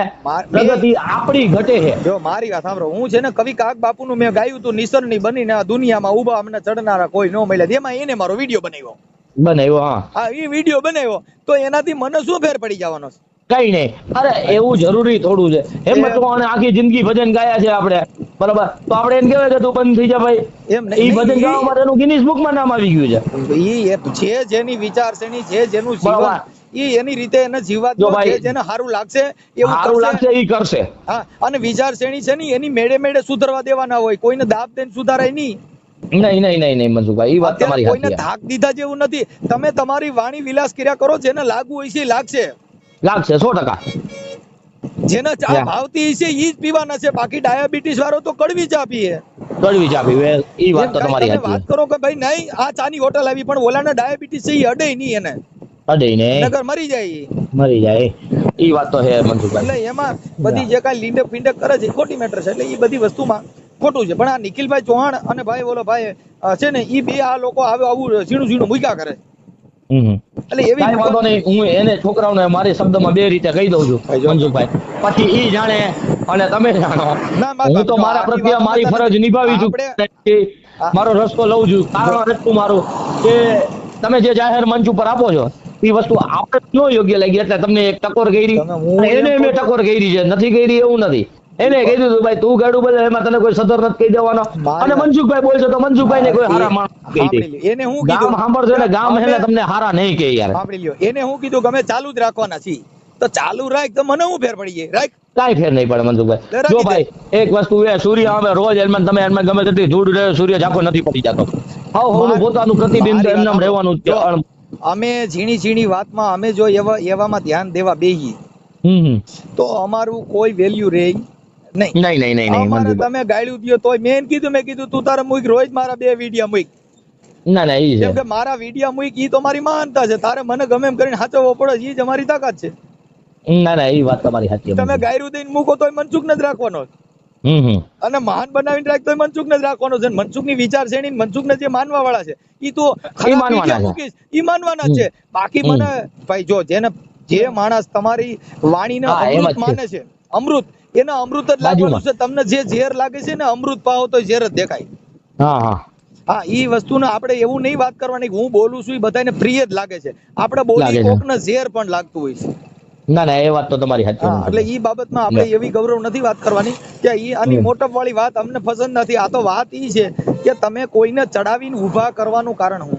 પ્રગતિ આપણી ઘટે છે. જો મારી વાત સાંભળો, હું છે ને કવિ કાક બાપુનું મેં ગાયું હતું નિસરણી બનીને આ દુનિયામાં ઉભા અમને ચડનારા કોઈ ન મળ્યા. એમાં એને મારો વિડીયો બનાવ્યો. હા એ વિડીયો બનાવ્યો તો એનાથી મને શું ફેર પડી જવાનો છે? કઈ નહીં. અરે એવું જરૂરી થોડું છે. હિંમત અને આખી જિંદગી ભજન ગાયા છે આપણે, બરાબર, તો આપણે એમ કહેવાય કે તું બંધ થઈ જા ભાઈ. એમ નહીં. ભજન ગાવા માટેનું ગિનીસ બુકમાં નામ આવી ગયું છે. જેની વિચારસરણી છે, જેનું જીવન એની રીતે એને જીવવા દો. જેને સારું લાગશે એવું ઈ કરશે. હા, અને વિચારસરણી છે ને એની મેળે સુધારવા દેવાના હોય. કોઈને દાબ દઈને સુધારાય નહીં. નહીં મનસુખભાઈ, ઈ વાત તમારી સાચી. કોઈને ધાક દીધા જેવું નથી. તમે તમારી વાણી વિલાસ કર્યા કરો, જેને લાગુ હોય છે લાગશે 100%. જેને ચા ભાવતી છે ઈ જ પીવાના છે. બાકી ડાયાબિટીસ વાળો તો કડવી ચા પીએ. ઈ વાત તો તમારી સાચી. વાત કરો કે ભાઈ નહીં આ ચાની હોટલ આવી પણ ઓલાને ડાયાબિટીસ છે ઈ અડે નહીં, એને અડે નહીં, નગર મરી જાય. ઈ વાત તો છે મનસુખભાઈ. એટલે એમાં બધી જે કાંઈ લીંડક ફીંડક કરે છે ખોટી મેટર છે. એટલે ઈ બધી વસ્તુમાં ખોટું છે. પણ આ નિખિલભાઈ ચૌહાણ અને ભાઈ ઓલો ભાઈ છે ને ઈ બે આ લોકો આવું ઝીણું મૂક્યા કરે. એટલે એવી વાતો નહીં. હું એને છોકરાઓને મારી શબ્દમાં બે રીતે કહી દઉં છું મનસુખભાઈ, પછી ઈ જાણે અને તમે જાણો. હું તો મારા પ્રત્યે મારી ફરજ નિભાવી છું, મારો રસ્તો લઉં છું. કારણ રસ્તું મારું કે તમે જે જાહેર મંચ ઉપર આપો છો એ વસ્તુ આપણે ન યોગ્ય લાગી એટલે તમને એક ટકોર કરી, એને મેં ટકોર કરી છે, નથી કરી એવું નથી. એને કીધું હતું ભાઈ તું ગાડું બોલે એમાં તને કોઈ સદર નથી કહી દેવાનો, અને મનસુખભાઈ બોલશે તો મનસુખભાઈ ને કોઈ હારા માણસ કહી દે. એને હું ગામ કીધું સાંભળશે ને ગામ એને તમને હારા નહીં કહે યાર. સાંભળી લ્યો, એને હું કીધું કે અમે ચાલુ જ રાખવાના છીએ, તો ચાલુ રાખ તો મને હું ફેર પડી જાય, રાખ. કાંઈ ફેર નહીં પડે મનસુખભાઈ. જો ભાઈ એક વસ્તુ એ સૂર્ય હવે રોજ એમાં તમે એમાં ગમે તેટલી ધૂળ રહે સૂર્ય ઝાંખો નથી પડી જતો. હાવ હવનું પોતાનું પ્રતિબિંબ તો એમને રહેવાનું જ છે. અમે ઝીણી ઝીણી વાતમાં અમે જો એવામાં ધ્યાન દેવા બેહી તો અમારું કોઈ વેલ્યુ રહે નહીં. નહીં અમારે તમે ગાળ્યું દ્યો તોય મેં કીધું તું તારે મૂક, રોજ મારા 2 વિડિયા મૂક. ના ઈ કેમ છે. કે મારા વિડિયા મૂક ઈ તો મારી મહાનતા છે, તારે મને ગમે એમ કરીને હાચવવો પડે, ઈ જ અમારી તાકાત છે. ના ઈ વાત તમારી સાચી. તમે ગાયરું દઈને મૂકો તોય મનસુખ ન જ રાખવાનો, અને મહાન બનાવીને રાખ તોય મનસુખ ન જ રાખવાનો છે. મનસુખ ની વિચારસરણી મનસુખ ને જે માનવા વાળા છે ઈ તો ખરાબ વિડિયા મૂકીશ ઈ માનવાના છે. બાકી મને ભાઈ જો જે માણસ તમારી વાણીને અમૃત માને છે, અમૃત એને અમૃત જ લાગવાનું છે. તમને જે ઝેર લાગે છે ને અમૃત પાવો તો ઝેર જ દેખાય. હા ઈ વસ્તુને આપણે એવું નહીં વાત કરવાની કે હું બોલું છું એ બધાને પ્રિય જ લાગે છે. આપણે બોલી કોકને ઝેર પણ લાગતું હોય છે. ના એ વાત તો તમારી સાચી. એટલે ઈ બાબતમાં આપણે એવી ગૌરવ નથી વાત કરવાની કે ઈ આની મોટપ વાળી વાત અમને પસંદ નથી. આ તો વાત ઈ છે કે તમે કોઈને ચડાવીને ઊભા કરવાનું કારણ હું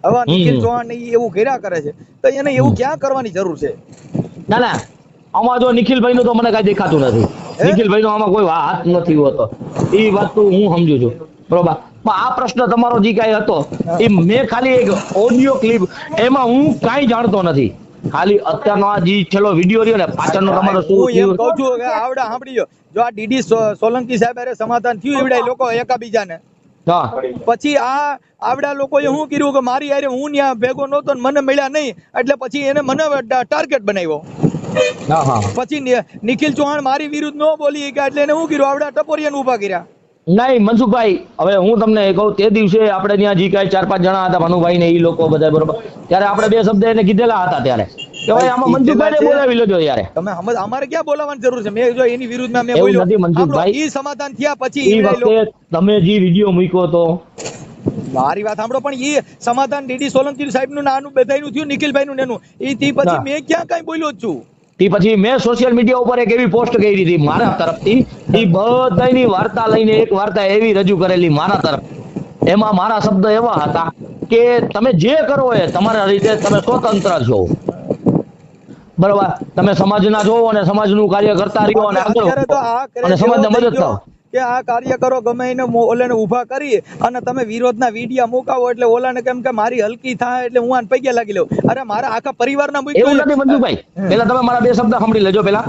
હવે નિખિલ ચૌહાણ એવું કર્યા કરે છે તો એને એવું ક્યાં કરવાની જરૂર છે? ના આમાં જો નિખિલભાઈ નું તો મને કઈ દેખાતું નથી. નિખિલભાઈ નો આમાં કોઈ હાથ નથી હોતો, એ વાત તો હું સમજુ છું, બરોબર. આ પ્રશ્ન તમારો જે કઈ હતો એ મેં ખાલી એક ઓડિયો ક્લિપ, એમાં હું કઈ જાણતો નથી. ખાલી અત્યારનો આ જે છેલ્લો વિડિયો રહ્યો ને પાછળનો તમારો શું એમ કહું છું કે આવડા સાંભળી લો, જો આ ડીડી સોલંકી સાહેબ અરે સમાધાન થયું એવડા લોકો એકાબીજાને, પછી આ આવડા લોકોએ શું કર્યું કે મારી યારે હું ત્યાં ભેગો નહોતો ને મને મળ્યા નહીં એટલે પછી એને મને ટાર્ગેટ બનાવ્યો. પછી નિખિલ ચૌહાણ મારી વિરુદ્ધ ન બોલી ગયા એટલે એને શું કર્યું આવડા ટપોરિયાને ઊભા કર્યા. નહીં મનસુખભાઈ, હવે હું તમને કહું, તે દિવસે આપણે ત્યાં જે કઈ 4-5 જણા હતા ભાનુભાઈ ને એ લોકો બધા, બરોબર, ત્યારે આપણે 2 શબ્દ એને કીધેલા હતા ત્યારે કે ભાઈ આમાં મનસુખભાઈને બોલાવી લેજો યાર. તમે અમારે ક્યાં બોલાવવાની જરૂર છે? મેં જો એની વિરુદ્ધમાં મેં બોલ્યો નથી મનસુખભાઈ. ઈ સમાધાન થયા પછી એ વખતે તમે જે વિડિયો મૂક્યો તો, મારી વાત સાંભળો, પણ ઈ સમાધાન ડીડી સોલંકી સાહેબ નું નાનું બધાયનું થયું, નિખિલભાઈ નું નેનું, ઈ થી પછી મેં ક્યાં કઈ બોલ્યો જ છું? તે પછી મેં સોશિયલ મીડિયા ઉપર એક એવી પોસ્ટ કરી હતી મારા તરફથી, એ બધાની વાર્તા લઈને એક વાર્તા એવી રજૂ કરેલી મારા તરફ. એમાં મારા શબ્દ એવા હતા કે તમે જે કરો એ તમારા રીતે તમે સ્વતંત્ર છો, બરોબર. તમે સમાજના છો અને સમાજનું કાર્ય કરતા રહ્યો અને અને સમાજને મદદ કરો કે આ કાર્ય કરો, ગમે એને ઓલાને ઊભા કરી અને તમે વિરોધના વિડિયા મુકાવો એટલે ઓલાને કેમ કે મારી હલકી થાય એટલે હું આને પગે લાગી લઉં. અરે મારા આખા પરિવારના એવું નથી મનસુખભાઈ. પેલા તમે મારા 2 શબ્દ સાંભળી લેજો. પેલા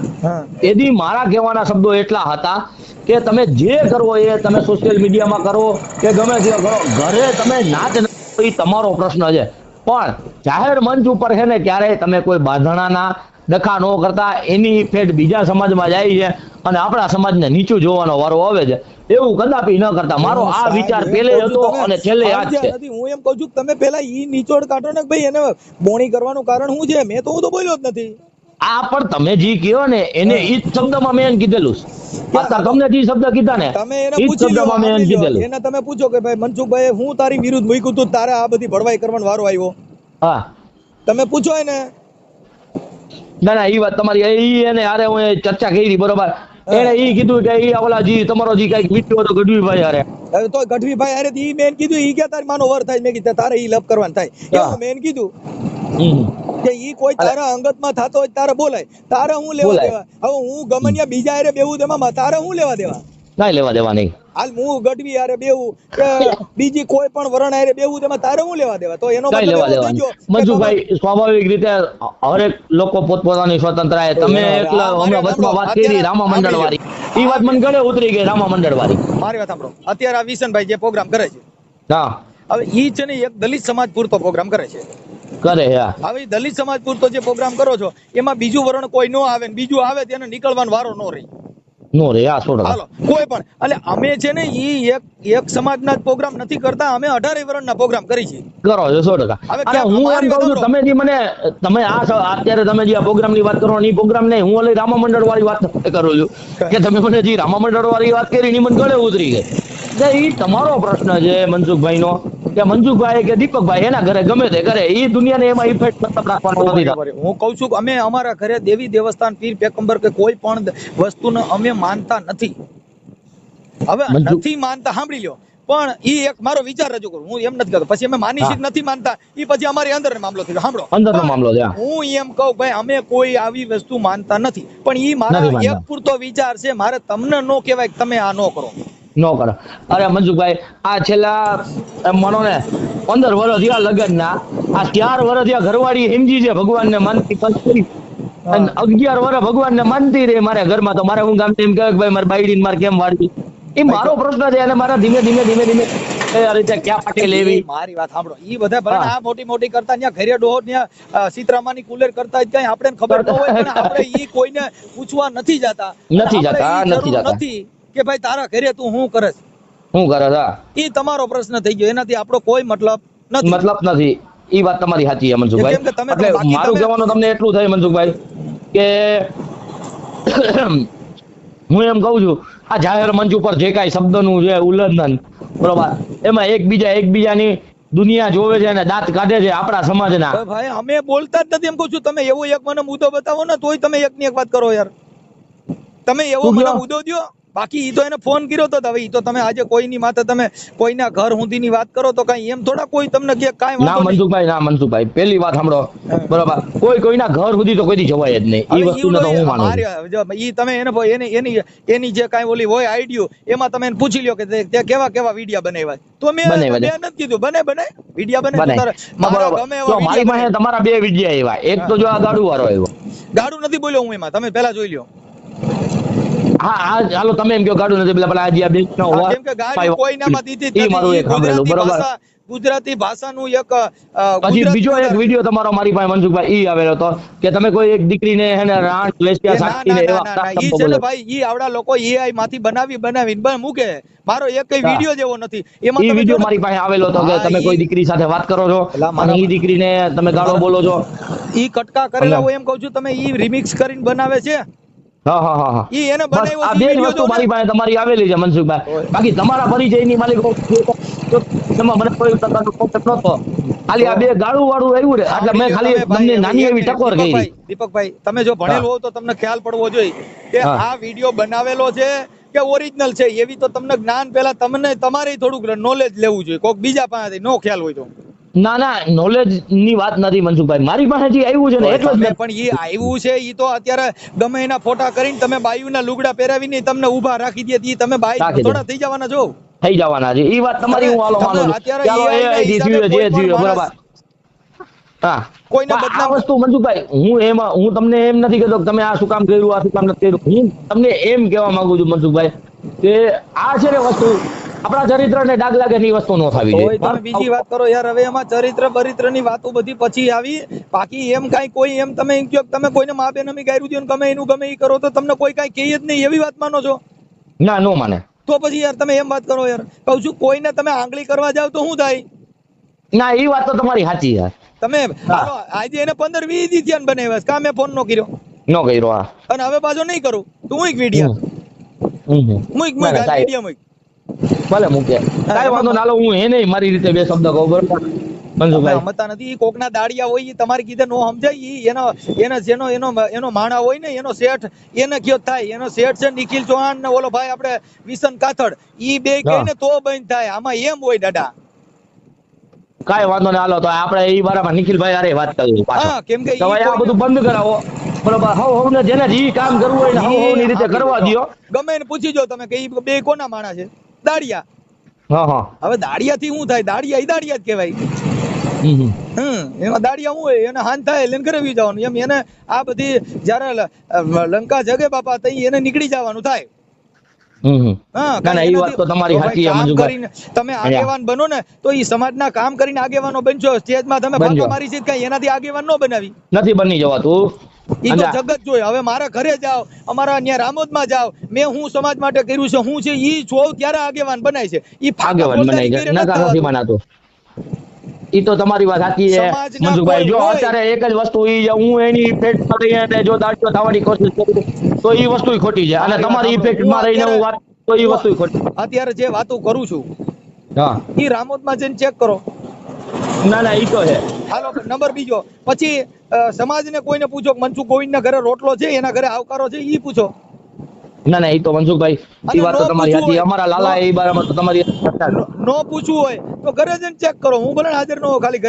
એદી મારા કહેવાના શબ્દો એટલા હતા કે તમે જે કરવો એ તમે સોશિયલ મીડિયામાં કરો કે ગમે તે કરો, ઘરે તમે નાચ એ તમારો પ્રશ્ન છે, પણ જાહેર મંચ ઉપર છે ને ક્યારેય તમે કોઈ બાંધણાના ડખા ન કરતા. એની ફેટ બીજા સમાજમાં જાય છે અને આપણા સમાજને નીચું જોવાનો વારો આવે છે, એવું કદાપી ન કરતા. મારો આ વિચાર પહેલે હતો અને છેલ્લે આ જ છે. હું એમ કહું છું તમે પેલા ઈ નીચોડ કાઢો ને ભાઈ, એને બોણી કરવાનું કારણ શું છે? મેં તો હું તો બોલ્યો જ નથી. આ પણ તમે જે કહ્યો ને એને ઈ જ શબ્દમાં મેં એને કીધેલું. તમને જે શબ્દ કીધા ને તમે એને ઈ જ શબ્દમાં મેં એને કીધેલું. એને તમે પૂછો કે ભાઈ મનસુખભાઈ હું તારી વિરુદ્ધ મૂક્યું તું, તારે આ બધી ભડવાઈ કરવાનો વારો આવ્યો? હા તમે પૂછો એને. ના ઈ વાત તમારી. ઈ એને હારે હું ચર્ચા કરી, બરોબર. એને ઈ કીધું કે ઈ ઓલા જી તમારો જી કઈક વિડિયો હતો ગઢવીભાઈ હારે, તો ગઢવીભાઈ હારે ઈ મેં કીધું ઈ કે તારી માનો વર થાય, મેં કીધું તારે ઈ લપ કરવાનું થાય એવું મેં કીધું કે ઈ કોઈ તારા અંગતમાં થતો હોય તારે બોલાય, તારે હું લેવા દેવા? હવે હું ગમનિયા બીજા હારે બેવું તેમાં તારે હું લેવા દેવા? ના લેવા દેવા નહીં. હાલ હું ગઢવી હારે બેવું કે બીજી કોઈ પણ વરણ હારે બેવું તેમાં તારે હું લેવા દેવા? તો એનો કઈ લેવા દેવા નહીં મનસુખભાઈ. સ્વાભાવિક રીતે હરેક લોકો પોતપોતાની સ્વતંત્રતા. તમે એકલા હમણાં વચમાં વાત કરી રામા મંડળ વાળી, ઈ વાત મને ગળે ઉતરી ગઈ. રામા મંડળ વાળી મારી વાત સાંભળો. અત્યારે આ વિશનભાઈ જે પ્રોગ્રામ કરે છે, હા, હવે ઈ છે ને એક દલિત સમાજ પૂરતો પ્રોગ્રામ કરે છે. હવે દલિત સમાજ પૂરતો જે પ્રોગ્રામ કરો છો એમાં બીજું વરણ કોઈ ન આવે, બીજું આવે તેને નીકળવાનો વારો ન રહી. નો રે આ છોડ હાલો કોઈ પણ. એટલે અમે છે ને ઈ એક સમાજના પ્રોગ્રામ નથી કરતા, અમે 18 વર્ણના પ્રોગ્રામ કરી છે. કરો છો 100%. અને હું એમ કહું છું તમે જે મને તમે આ અત્યારે તમે જે આ પ્રોગ્રામની વાત કરો એ પ્રોગ્રામ નહીં, હું ઓલી રામા મંડળ વાળી વાત કરું છું કે તમે મને જે રામા મંડળ વાળી વાત કરી ની મને ગળે ઉતરી ગઈ. એ તમારો પ્રશ્ન છે મનસુખભાઈ નો કે મનસુખભાઈ કે દીપકભાઈ એના ઘરે ગમે તે કરે, એ દુનિયાને એમાં ઇફેક્ટ મતલબ રાખવાનો નથી. હું કઉ છું કે અમે અમારા ઘરે દેવી દેવસ્થાન પીર પેગમ્બર કે કોઈ પણ વસ્તુને અમે માનતા નથી. હવે નથી માનતા સાંભળી લો, પણ ઈ એક મારો વિચાર રજૂ કરું. હું એમ નથી કહેતો પછી અમે માની છીએ નથી માનતા, ઈ પછી અમારી અંદરનો મામલો થયો. સાંભળો, અંદરનો મામલો છે. હું એમ કહું ભાઈ અમે કોઈ આવી વસ્તુ માનતા નથી, પણ ઈ મારા એક પૂરતો વિચાર છે. મારે તમને નો કહેવાય કે તમે આ નો કરો, નો કરો. અરે મનસુખભાઈ, આ છેલ્લા માનો ને 15 વર્ષ થયા લગ્ન ના, આ 4 વર્ષ થયા ઘરવાળી સમજી છે ભગવાન ને માનતી કરી, અને 11 વર્ષ ભગવાન ને માનતી રહે મારા ઘરમાં. તો મારે હું ગામ એમ કહે ભાઈ મારે બાયડી મારે કેમ વાળવી, એ મારો પ્રશ્ન છે. અને મારા ધીમે ધીમે કઈ રીતે ક્યાં પાટે લેવી. મારી વાત સાંભળો, ઈ બધા ભલે આ મોટી કરતા ત્યાં ઘરે ડોહો ત્યાં સીતરામાની કુલેર કરતા કઈ આપણે ખબર ન હોય, પણ આપણે ઈ કોઈને પૂછવા નથી જતા નથી કે ભાઈ તારા ઘરે તું શું કરે ઈ તમારો પ્રશ્ન થઈ ગયો. એનાથી આપણો કોઈ મતલબ નથી. ઈ વાત તમારી સાચી છે મનસુખભાઈ. એટલે મારું કહેવાનું તમને એટલું થાય મનસુખભાઈ કે હું એમ કહું છું આ જાહેર મંચ ઉપર જે કાંઈ શબ્દનું છે ઉલ્લંઘન, બરોબર, એમાં એકબીજાની દુનિયા જોવે છે અને દાંત કાઢે છે આપણા સમાજના. ભાઈ અમે બોલતા જ નથી. એમ કહું છું તમે એવો એક મને મુદ્દો બતાવો ને, તોય તમે એકની એક વાત કરો યાર. તમે એવો મને મુદ્દો દો. બાકી ઈ તો એને ફોન કર્યો તો હવે ઈ તો તમે આજે કોઈની માથે તમે કોઈના ઘર સુધીની વાત કરો તો કઈ એમ થોડા કોઈ તમને કે કાઈ વાંધો નહીં. ના મનસુખભાઈ પહેલી વાત સાંભળો, બરોબર, કોઈના ઘર સુધી તો કોઈ જવાય જ નહીં. ઈ વસ્તુને તો હું માનું છું. ઈ તમે એની જે કાઈ ઓલી હોય આઈડિયો, એમાં તમે એને પૂછી લ્યો કે તે કેવા વિડિયા બનાવ્યા. તો મેં નથી કીધું બને વિડિયા બને. મારા ગમે એવા મારી પાસે તમારા 2 વિડિયા આવ્યા. એક તો જો આ ગાડું વાળો આવ્યો. ગાડું નથી બોલ્યો હું એમાં, તમે પહેલા જોઈ લ્યો. હા હાલો તમે એમ કહો ગાડું નથી, પેલા આજે આ બે નો વાત કેમ કે ગાડી કોઈનામાં દીધી નથી. મારું એક સાંભળેલું, બરોબર. ગુજરાતી ભાષાનું એક પછી બીજો એક વિડિયો તમારો મારી પાસે મનસુખભાઈ ઈ આવેલો હતો કે તમે કોઈ એક દીકરીને હેને રાણ વેસ્યા સાકીને એવા ઈ છે ને ભાઈ, ઈ આવડા લોકો એઆઈ માંથી બનાવીને મૂકે. મારો એક કઈ વિડિયો જેવો નથી. એમાં ઈ વિડિયો મારી પાસે આવેલો હતો કે તમે કોઈ દીકરી સાથે વાત કરો છો અને ઈ દીકરીને તમે ગાળો બોલો છો. ઈ કટકા કરેલા હું એમ કહું છું, તમે ઈ રિમિક્સ કરીને બનાવે છે. ઈ એને બનાવ્યો આ બે વસ્તુ મારી પાસે તમારી આવેલી છે મનસુખભાઈ. બાકી તમારા પરિચયની માલિક એમાં મને કોઈ પ્રકારનો કોન્સેપ્ટ નહોતો. ખાલી આ બે ગાળું વાળું આવ્યું ને એટલે મેં ખાલી તમને નાની એવી ટકોર કરી. દીપકભાઈ તમે જો ભણેલું હોવ તો તમને ખ્યાલ પડવો જોઈએ કે આ વિડિયો બનાવેલો છે કે ઓરિજિનલ છે. એવી તો તમને જ્ઞાન પહેલા તમારે થોડુંક નોલેજ લેવું જોઈએ. કોઈક બીજા પાસેથી નો ખ્યાલ હોય તો. ના નોલેજ ની વાત નથી મનસુખભાઈ, મારી પાસે જે આવ્યું છે ને એટલે જ. પણ એ આવ્યું છે ઈ તો અત્યારે ગમે એના ફોટા કરીને તમે બાયુના લુગડા પહેરાવીને તમને ઊભા રાખી દે, ઈ તમે બાઈ થોડા થઈ જવાના છો. થઈ જવાના છે ઈ વાત તમારી હું હાલો માનું છું. ચાલો એ બરાબર. હા કોઈના બદનામ વસ્તુ મનસુખભાઈ હું તમને એમ નથી કહેતો કે તમે આ શું કામ કર્યું આ શું કામ નથી કર્યું. હું તમને એમ કહેવા માંગુ છું મનસુખભાઈ કે આ છે ને વસ્તુ આપણા ચરિત્ર ને ડાગ લાગે ની વસ્તુ નો થવી જોઈએ. તમે બીજી વાત કરો યાર. હવે એમાં ચરિત્ર ની વાતો બધી પછી આવી. બાકી એમ કઈ કોઈ એમ તમે એમ કહો તમે કોઈને મા બેન અમી ગાયરું દો ગમે એનું ગમે ઈ કરો તો તમને કોઈ કઈ કહે જ નહીં, એવી વાત માનો છો? ના નો માને. તો પછી યાર તમે એમ વાત કરો યાર. કહું છું કોઈને તમે આંગળી કરવા જાવ તો શું થાય? ના એ વાત તો તમારી સાચી યાર. તમે આજે એને 15-20 દી ધ્યાન બનાવ્યા કા મેં ફોન નો કર્યો અને હવે પાછો નહીં કરું તો હું એક વિડિયો ભલે મૂકે કાઈ વાંધો ના. હું એને મારી રીતે બે શબ્દ કહું બરોબર મનસુખભાઈ. મતા નથી કોકના દાડિયા હોય તમારી કીધે નો સમજાય. એનો માણા હોય ને એનો શેઠ એને કયો થાય. એનો શેઠ છે નિખિલ ચૌહાણ ને ઓલો ભાઈ આપણે વિશન કાથડ, ઈ બે કહે ને તો બંધ થાય. આમાં એમ હોય દાદા. કાઈ વાંધો ના. હાલો તો આપણે ઈ બારામાં નિખિલભાઈ હારે વાત કરીએ પાછો. કેમ કે આ બધું બંધ કરાવો બરોબર. હવ જેને જી કામ કરવું હોય ને હવ ની રીતે કરવા દયો. ગમે એને પૂછી જો તમે કે ઈ બે કોના માણા છે? દાડિયા. હવે દાડિયા થી શું થાય? દાડિયા ઈ દાડિયા જ કહેવાય. એમાં દાડિયા શું હોય? એને હાન થાય લઈને ઘરે જવાનું. એમ એને આ બધી જયારે લંકા જગે બાપા તઈ એને નીકળી જવાનું થાય. તમે આગેવાન બનો ને તો ઈ સમાજના કામ કરીને આગેવાનો બનશો. સ્ટેજમાં તમે ફાંકા મારી છે કઈ એનાથી આગેવાન નો બનાવી નથી બની જવાતું. ઈ તો જગત જોઈ. હવે મારા ઘરે જાઓ, અમારા અહીંયા રામોદમાં જાઓ, મેં હું સમાજ માટે કર્યું છે હું છે ઈ જોઉં ત્યારે આગેવાન બનાય છે. ઈ આગેવાન બનાય છે નથી બનાતો. ઈ તો તમારી વાત સાચી છે મનસુખભાઈ. જો અત્યારે એક જ વસ્તુ ઈ હું એની ઇફેક્ટ કરીને જો દાડિયો થવાની કોશિશ કરું તો ઈ વસ્તુ ખોટી છે અને તમારી ઇફેક્ટ માં રહીને હું વાત તો ઈ વસ્તુ ખોટી. અત્યારે જે વાતો કરું છું હા ઈ રામોદમાં જઈને ચેક કરો. ના ના ઈ તો છે. હાલો નંબર બીજો. પછી સમાજને કોઈને પૂછો મનસુખ ગોવિંદના ઘરે રોટલો છે, એના ઘરે આવકારો છે, ઈ પૂછો. ના ના ઈ તો મનસુખભાઈ ઈ વાત તો તમારી સાચી. અમારા લાલા એ બારામાં તો તમારી નો પૂછવું હોય તો ઘરે જઈને ચેક કરો. હું ભલે હાજર ન હોઉં, ખાલી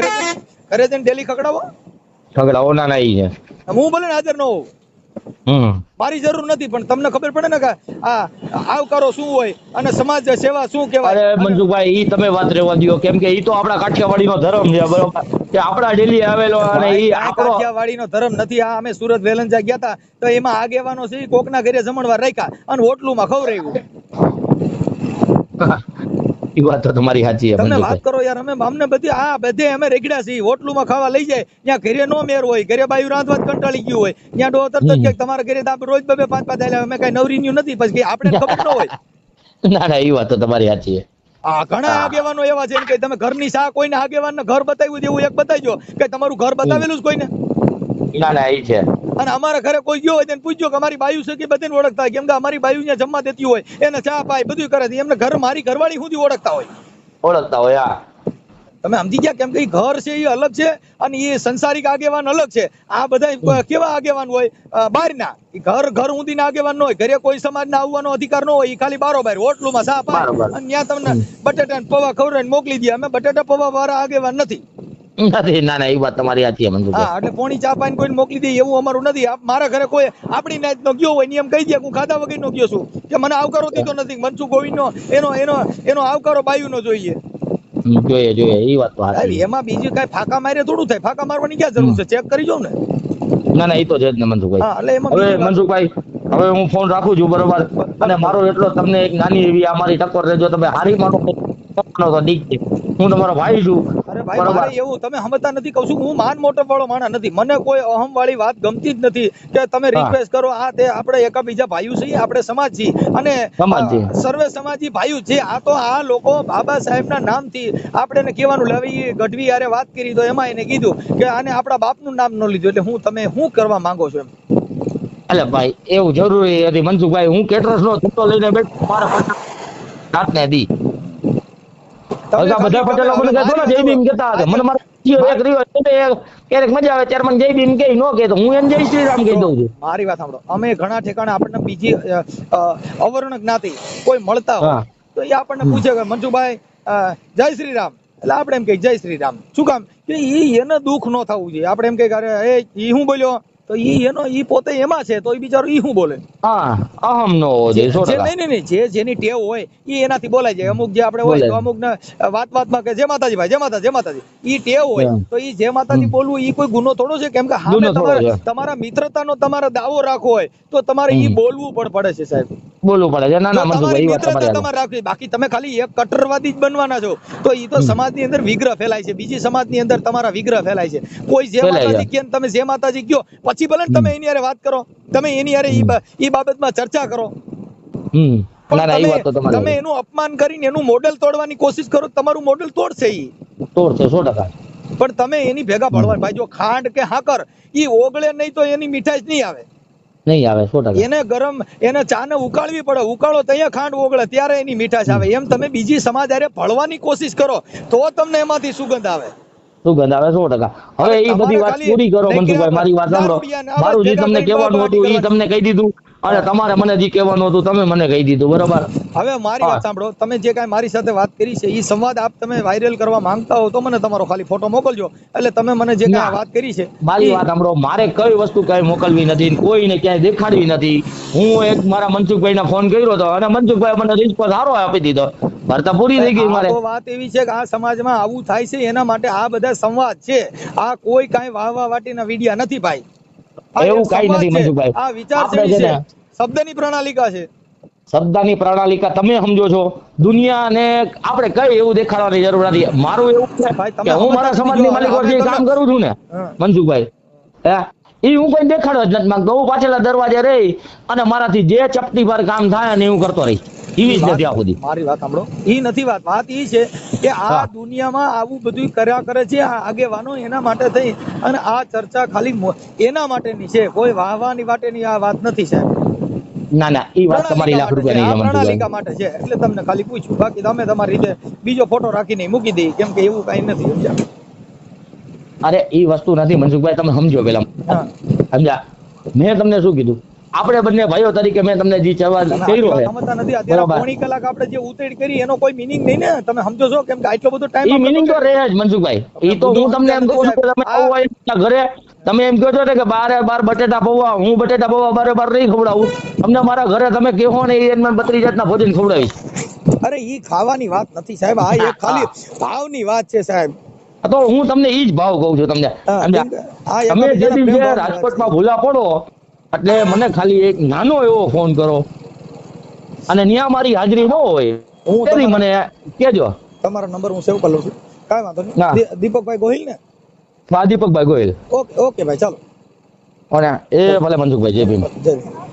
ઘરે જઈને ડેલી ખકડાવો. ઠગડાવો. ના ના ઈ છે. હું ભલે હાજર ન હોઉં, મારી જરૂર નથી, પણ તમને ખબર પડે ને કે આ આવકારો શું હોય અને સમાજ સેવા શું કહેવાય. અરે મનસુખભાઈ ઈ તમે વાત રહેવા દો, કેમ કે ઈ તો આપણા કાઠિયાવાડીનો ધર્મ છે, બરોબર, કે આપણા ડેલી આવેલો અને ઈ આપણો કાઠિયાવાડીનો ધર્મ નથી. આ અમે સુરત વેલંજા ગયા હતા તો એમાં આગેવાનો છે કોકના ઘરે જમણવાર રાખ્યા અને હોટલુમાં ખવડાવ્યું. ઈ વાત તો તમારી સાચી છે. તમે વાત કરો યાર, અમને બધે અમે રેગડ્યા છીએ. હોટલુમાં ખાવા લઈ જાય ત્યાં ઘરે નો મેર હોય, ઘરે બાયું રાંધવા કંટાળી ગયું હોય, ત્યાં ડો તરત જ તમારા ઘરે રોજ 2-5 આલ્યા, અમે કઈ નવરીન્યુ નથી, પછી આપણે ખબર ન હોય. ના ના ઈ વાત તો તમારી સાચી છે. ઘણા આગેવાનો એવા છે કે તમે ઘરની સા કોઈને આગેવાનને ઘર બતાવ્યું દેવું એક બતાવજો કે તમારું ઘર બતાવેલું જ કોઈને. ના ના ઈ છે. અને અમારા ઘરે કોઈ ગયો હોય તેને પૂછજો કે અમારી બાયુ છે કે બધાને ઓળખતા હોય, કેમ કે અમારી બાયુ ત્યાં જમવા દેતી હોય, એને ચા પાય બધું કરે છે, એમને ઘર મારી ઘરવાળી સુધી ઓળખતા હોય. હા. તમે સમજી ગયા? કેમ કે ઘર છે એ અલગ છે અને એ સંસારિક આગેવાન અલગ છે. આ બધા કેવા આગેવાન હોય બહારના, ઘર ઊંધીના આગેવાન ન હોય. ઘરે કોઈ સમાજના આવવાનો અધિકાર ન હોય, એ ખાલી બારોબાર હોટલુમાં સા પાય અને ત્યાં તમને બટેટા પૌવા ખવડાવીને મોકલી દે. અમે બટેટા પૌવા વાળા આગેવાન નથી. ના ના ઈ વાત તમારી સાચી છે મનસુખભાઈ. હા, એટલે પોણી ચા પાઈને કોઈને મોકલી દે એવું અમારું નથી. મારા ઘરે કોઈ આપણી નાત નો ગયો હોય નિયમ કહી દે, હું ખાધા વગર નો ગયો છું કે મને આવકારો દીધો નથી. મનસુખ ગોવિંદ નો એનો આવકારો બાયુ નો જોઈએ. જોઈએ ઈ વાત તો સાચી. એમાં બીજું કઈ ફાકા મારે થોડું થાય. ફાકા મારવાની ક્યાં જરૂર છે? ચેક કરી જો ને. ના ના ઈ તો છે જ ને મનસુખભાઈ. હવે મનસુખભાઈ હવે હું ફોન રાખું છું, બરોબર, અને મારો એટલો તમને એક નાની એવી અમારી ટકોર રહેજો, તમે હારી માનો તો ઠીક છે, હું તમારો ભાઈ છું. અરે ભાઈ મારે એવું તમે સમજતા નથી. કહું છું હું માન મોટો વાળો માણસ નથી. મને કોઈ અહમ વાળી વાત ગમતી જ નથી કે તમે રિક્વેસ્ટ કરો. આ તે આપણે એકાબીજા ભાઈઓ છીએ, આપણે સમાજ છીએ અને સર્વે સમાજી ભાઈઓ છે. આ તો આ લોકો બાબા સાહેબના નામથી આપણે કહેવાનું લેવી. ગઢવી યારે વાત કરી તો એમાં એને કીધું કે આને આપણા બાપનું નામ ન લીધું, એટલે તમે શું કરવા માંગો છો એમ. અલે ભાઈ એવું જરૂરી હતી મનસુખભાઈ. હું કેટરસ નો ધંધો લઈને બેઠો, મારા રાતને દી બધા પટેલો મને કહેતો ને જય ભીમ કહેતા હતા. મને મારો એક રહ્યો ક્યારેક મજા આવે ત્યારે મને જય ભીમ કે ન કહેતો, હું એને જય શ્રી રામ કહી દઉં છું. મારી વાત સાંભળો, અમે ઘણા ઠેકાણે આપણને બીજી અવર્ણ જ્ઞાતિ કોઈ મળતા હોય તો એ આપણને પૂછે કે મનસુખભાઈ જય શ્રી રામ, એટલે આપણે એમ કહીએ જય શ્રી રામ. શું કામ? કે એને દુઃખ ન થવું જોઈએ. આપણે એમ કહીએ અરે એ હું બોલ્યો તો ઈ પોતે એમાં છે તો એ બિચારો ઈ શું બોલે. અહમ નો હોવો જોઈએ. નહીં જેની ટેવ હોય એ એનાથી બોલાય જાય. અમુક જે આપણે હોય તો અમુક ને વાતમાં કે જય માતાજી ભાઈ, જય માતાજી ઈ ટેવ હોય તો ઈ જય માતાજી બોલવું ઈ કોઈ ગુનો થોડો છે. કેમ કે સામે તમારા મિત્રતાનો તમારે દાવો રાખવો હોય તો તમારે ઈ બોલવું પણ પડે છે સાહેબ, બોલવું પડે છે. ના ના તમારી મિત્રતા તમારે રાખવી. બાકી તમે ખાલી એક કટ્ટરવાદી જ બનવાના છો તો ઈ તો સમાજની અંદર વિગ્રહ ફેલાય છે. બીજી સમાજની અંદર તમારા વિગ્રહ ફેલાય છે. કોઈ જય માતાજી કે તમે જય માતાજી કયો પછી ભલે તમે એની હારે વાત કરો, તમે એની હારે ઈ બાબતમાં ચર્ચા કરો, તમે એનું અપમાન કરીને એનું મોડેલ તોડવાની કોશિશ કરો, તમારું મોડેલ તોડશે ઈ. તોડશે 100%. પણ તમે એની ભેગા ભળવા ભાઈ, જો ખાંડ કે હાકર ઈ ઓગળે નહીં તો એની મીઠાઈ નહીં આવે. નહીં આવે 100%. એને ગરમ એને ચાને ઉકાળવી પડે, ઉકાળો ત્યાં ખાંડ ઓગળે ત્યારે એની મીઠાશ આવે. એમ તમે બીજી સમાજ હારે ભળવાની કોશિશ કરો તો તમને એમાંથી સુગંધ આવે. સુગંધ આવે 100%. હવે એ બધી વાત પૂરી કરો મનસુખભાઈ, મારી વાત સાંભળો. મારું જે તમને કહેવાનું હતું એ તમને કહી દીધું અને તમારે મને જે કહેવાનું હતું તમે મને કહી દીધું, બરોબર. હવે મારી વાત સાંભળો, તમે જે કાંઈ મારી સાથે વાત કરી છે એ સંવાદ આપ તમે વાયરલ કરવા માંગતા હો તો મને તમારો ખાલી ફોટો મોકલજો. એટલે તમે મને જે કાંઈ વાત કરી છે મારી વાત સાંભળો, મારે કઈ વસ્તુ કઈ મોકલવી નથી, કોઈને ક્યાંય દેખાડવી નથી. હું એક મારા મનસુખભાઈને ફોન કર્યો હતો અને મનસુખભાઈ મને રિસ્પોન્સ સારો આપી દીધો. વાર્તા પૂરી થઈ ગઈ. મારે વાત એવી છે કે આ સમાજમાં આવું થાય છે એના માટે આ બધા સંવાદ છે. આ કોઈ કાંઈ વાહવા વાટીના વિડિયા નથી ભાઈ, એવું કાંઈ નથી મનસુખભાઈ. આ વિચાર છે, શબ્દની પ્રણાલિકા છે. શબ્દની પ્રણાલિકા તમે સમજો છો. દુનિયાને આપણે કઈ એવું દેખાડવાની જરૂર નથી. મારું એવું છે કે હું મારા સમાજની માલિક જે કામ કરું છું ને મનસુખભાઈ, એ હું કોઈ દેખાડવા જ નથી માંગતો. હું પાછળના દરવાજે રહી અને મારાથી જે ચપટી પર કામ થાય ને હું કરતો રહી. એવી જ નથી આ બધી. મારી વાત સાંભળો, ઈ નથી વાત. વાત ઈ છે કે આ દુનિયામાં આવું બધું કર્યા કરે છે આ આગેવાનો, એના માટે થઈ અને આ ચર્ચા ખાલી એના માટેની છે, કોઈ વાહવાની માટેની આ વાત નથી સાહેબ. ના ના એ વાત તમારી લાખ રૂપિયા નહીં સમજવું. પ્રણાલિકા માટે છે એટલે તમને ખાલી પૂછ્યું, બાકી તમે તમારી રીતે બીજો ફોટો રાખીને મૂકી દઈ, કેમ કે એવું કઈ નથી. સમજ્યા? અરે એ વસ્તુ નથી મનસુખભાઈ, તમે સમજો પેલા. હા. સમજ્યા? મેં તમને શું કીધું, આપણે બંને ભાઈઓ તરીકે મેં તમને જે સવાલ કર્યો છે સમજતા નથી. અત્યારે બરોબર. પોણી કલાક આપણે જે ઉતેડ કરી એનો કોઈ મિનિંગ નહીં ને, તમે સમજો છો? કેમ કે આટલો બધો એ ટાઈમ મિનિંગ તો રહે જ મનસુખભાઈ. એ તો હું તમને એમ કહું છું કે તમે આવો હોય એટલા ઘરે તમે એમ કહો છો ને કે બાર બટેટા પૌવા, હું બટેટા પૌવા બાર નહીં ખવડાવું. તમને મારા ઘરે તમે કહો ને એ મને 32 જાતના ભોજન ખવડાવીશ. અરે ઈ ખાવાની વાત નથી સાહેબ, આ એક ખાલી ભાવની વાત છે સાહેબ. તો હું તમને ઈ જ ભાવ કહું છું તમને. હા, સમજ્યા? હા, એ તમે બધી જે જરા પ્રેમ દિવસે ભાવની વાત રાજકોટમાં ભૂલા પડો એટલે મને ખાલી એક નાનો એવો ફોન કરો, અને ન્યા મારી હાજરી ન હોય હું તેથી મને કહેજો. તમારો નંબર હું સેવ કરી લઉં છું, કાંઈ વાંધો હા. નહીં. દીપકભાઈ ગોહિલ ને? દીપકભાઈ ગોયલ. ઓકે ઓકે ભાઈ, ચાલો. અને એ ભલે મનસુખભાઈ, જય ભીમ. જય ભીમ.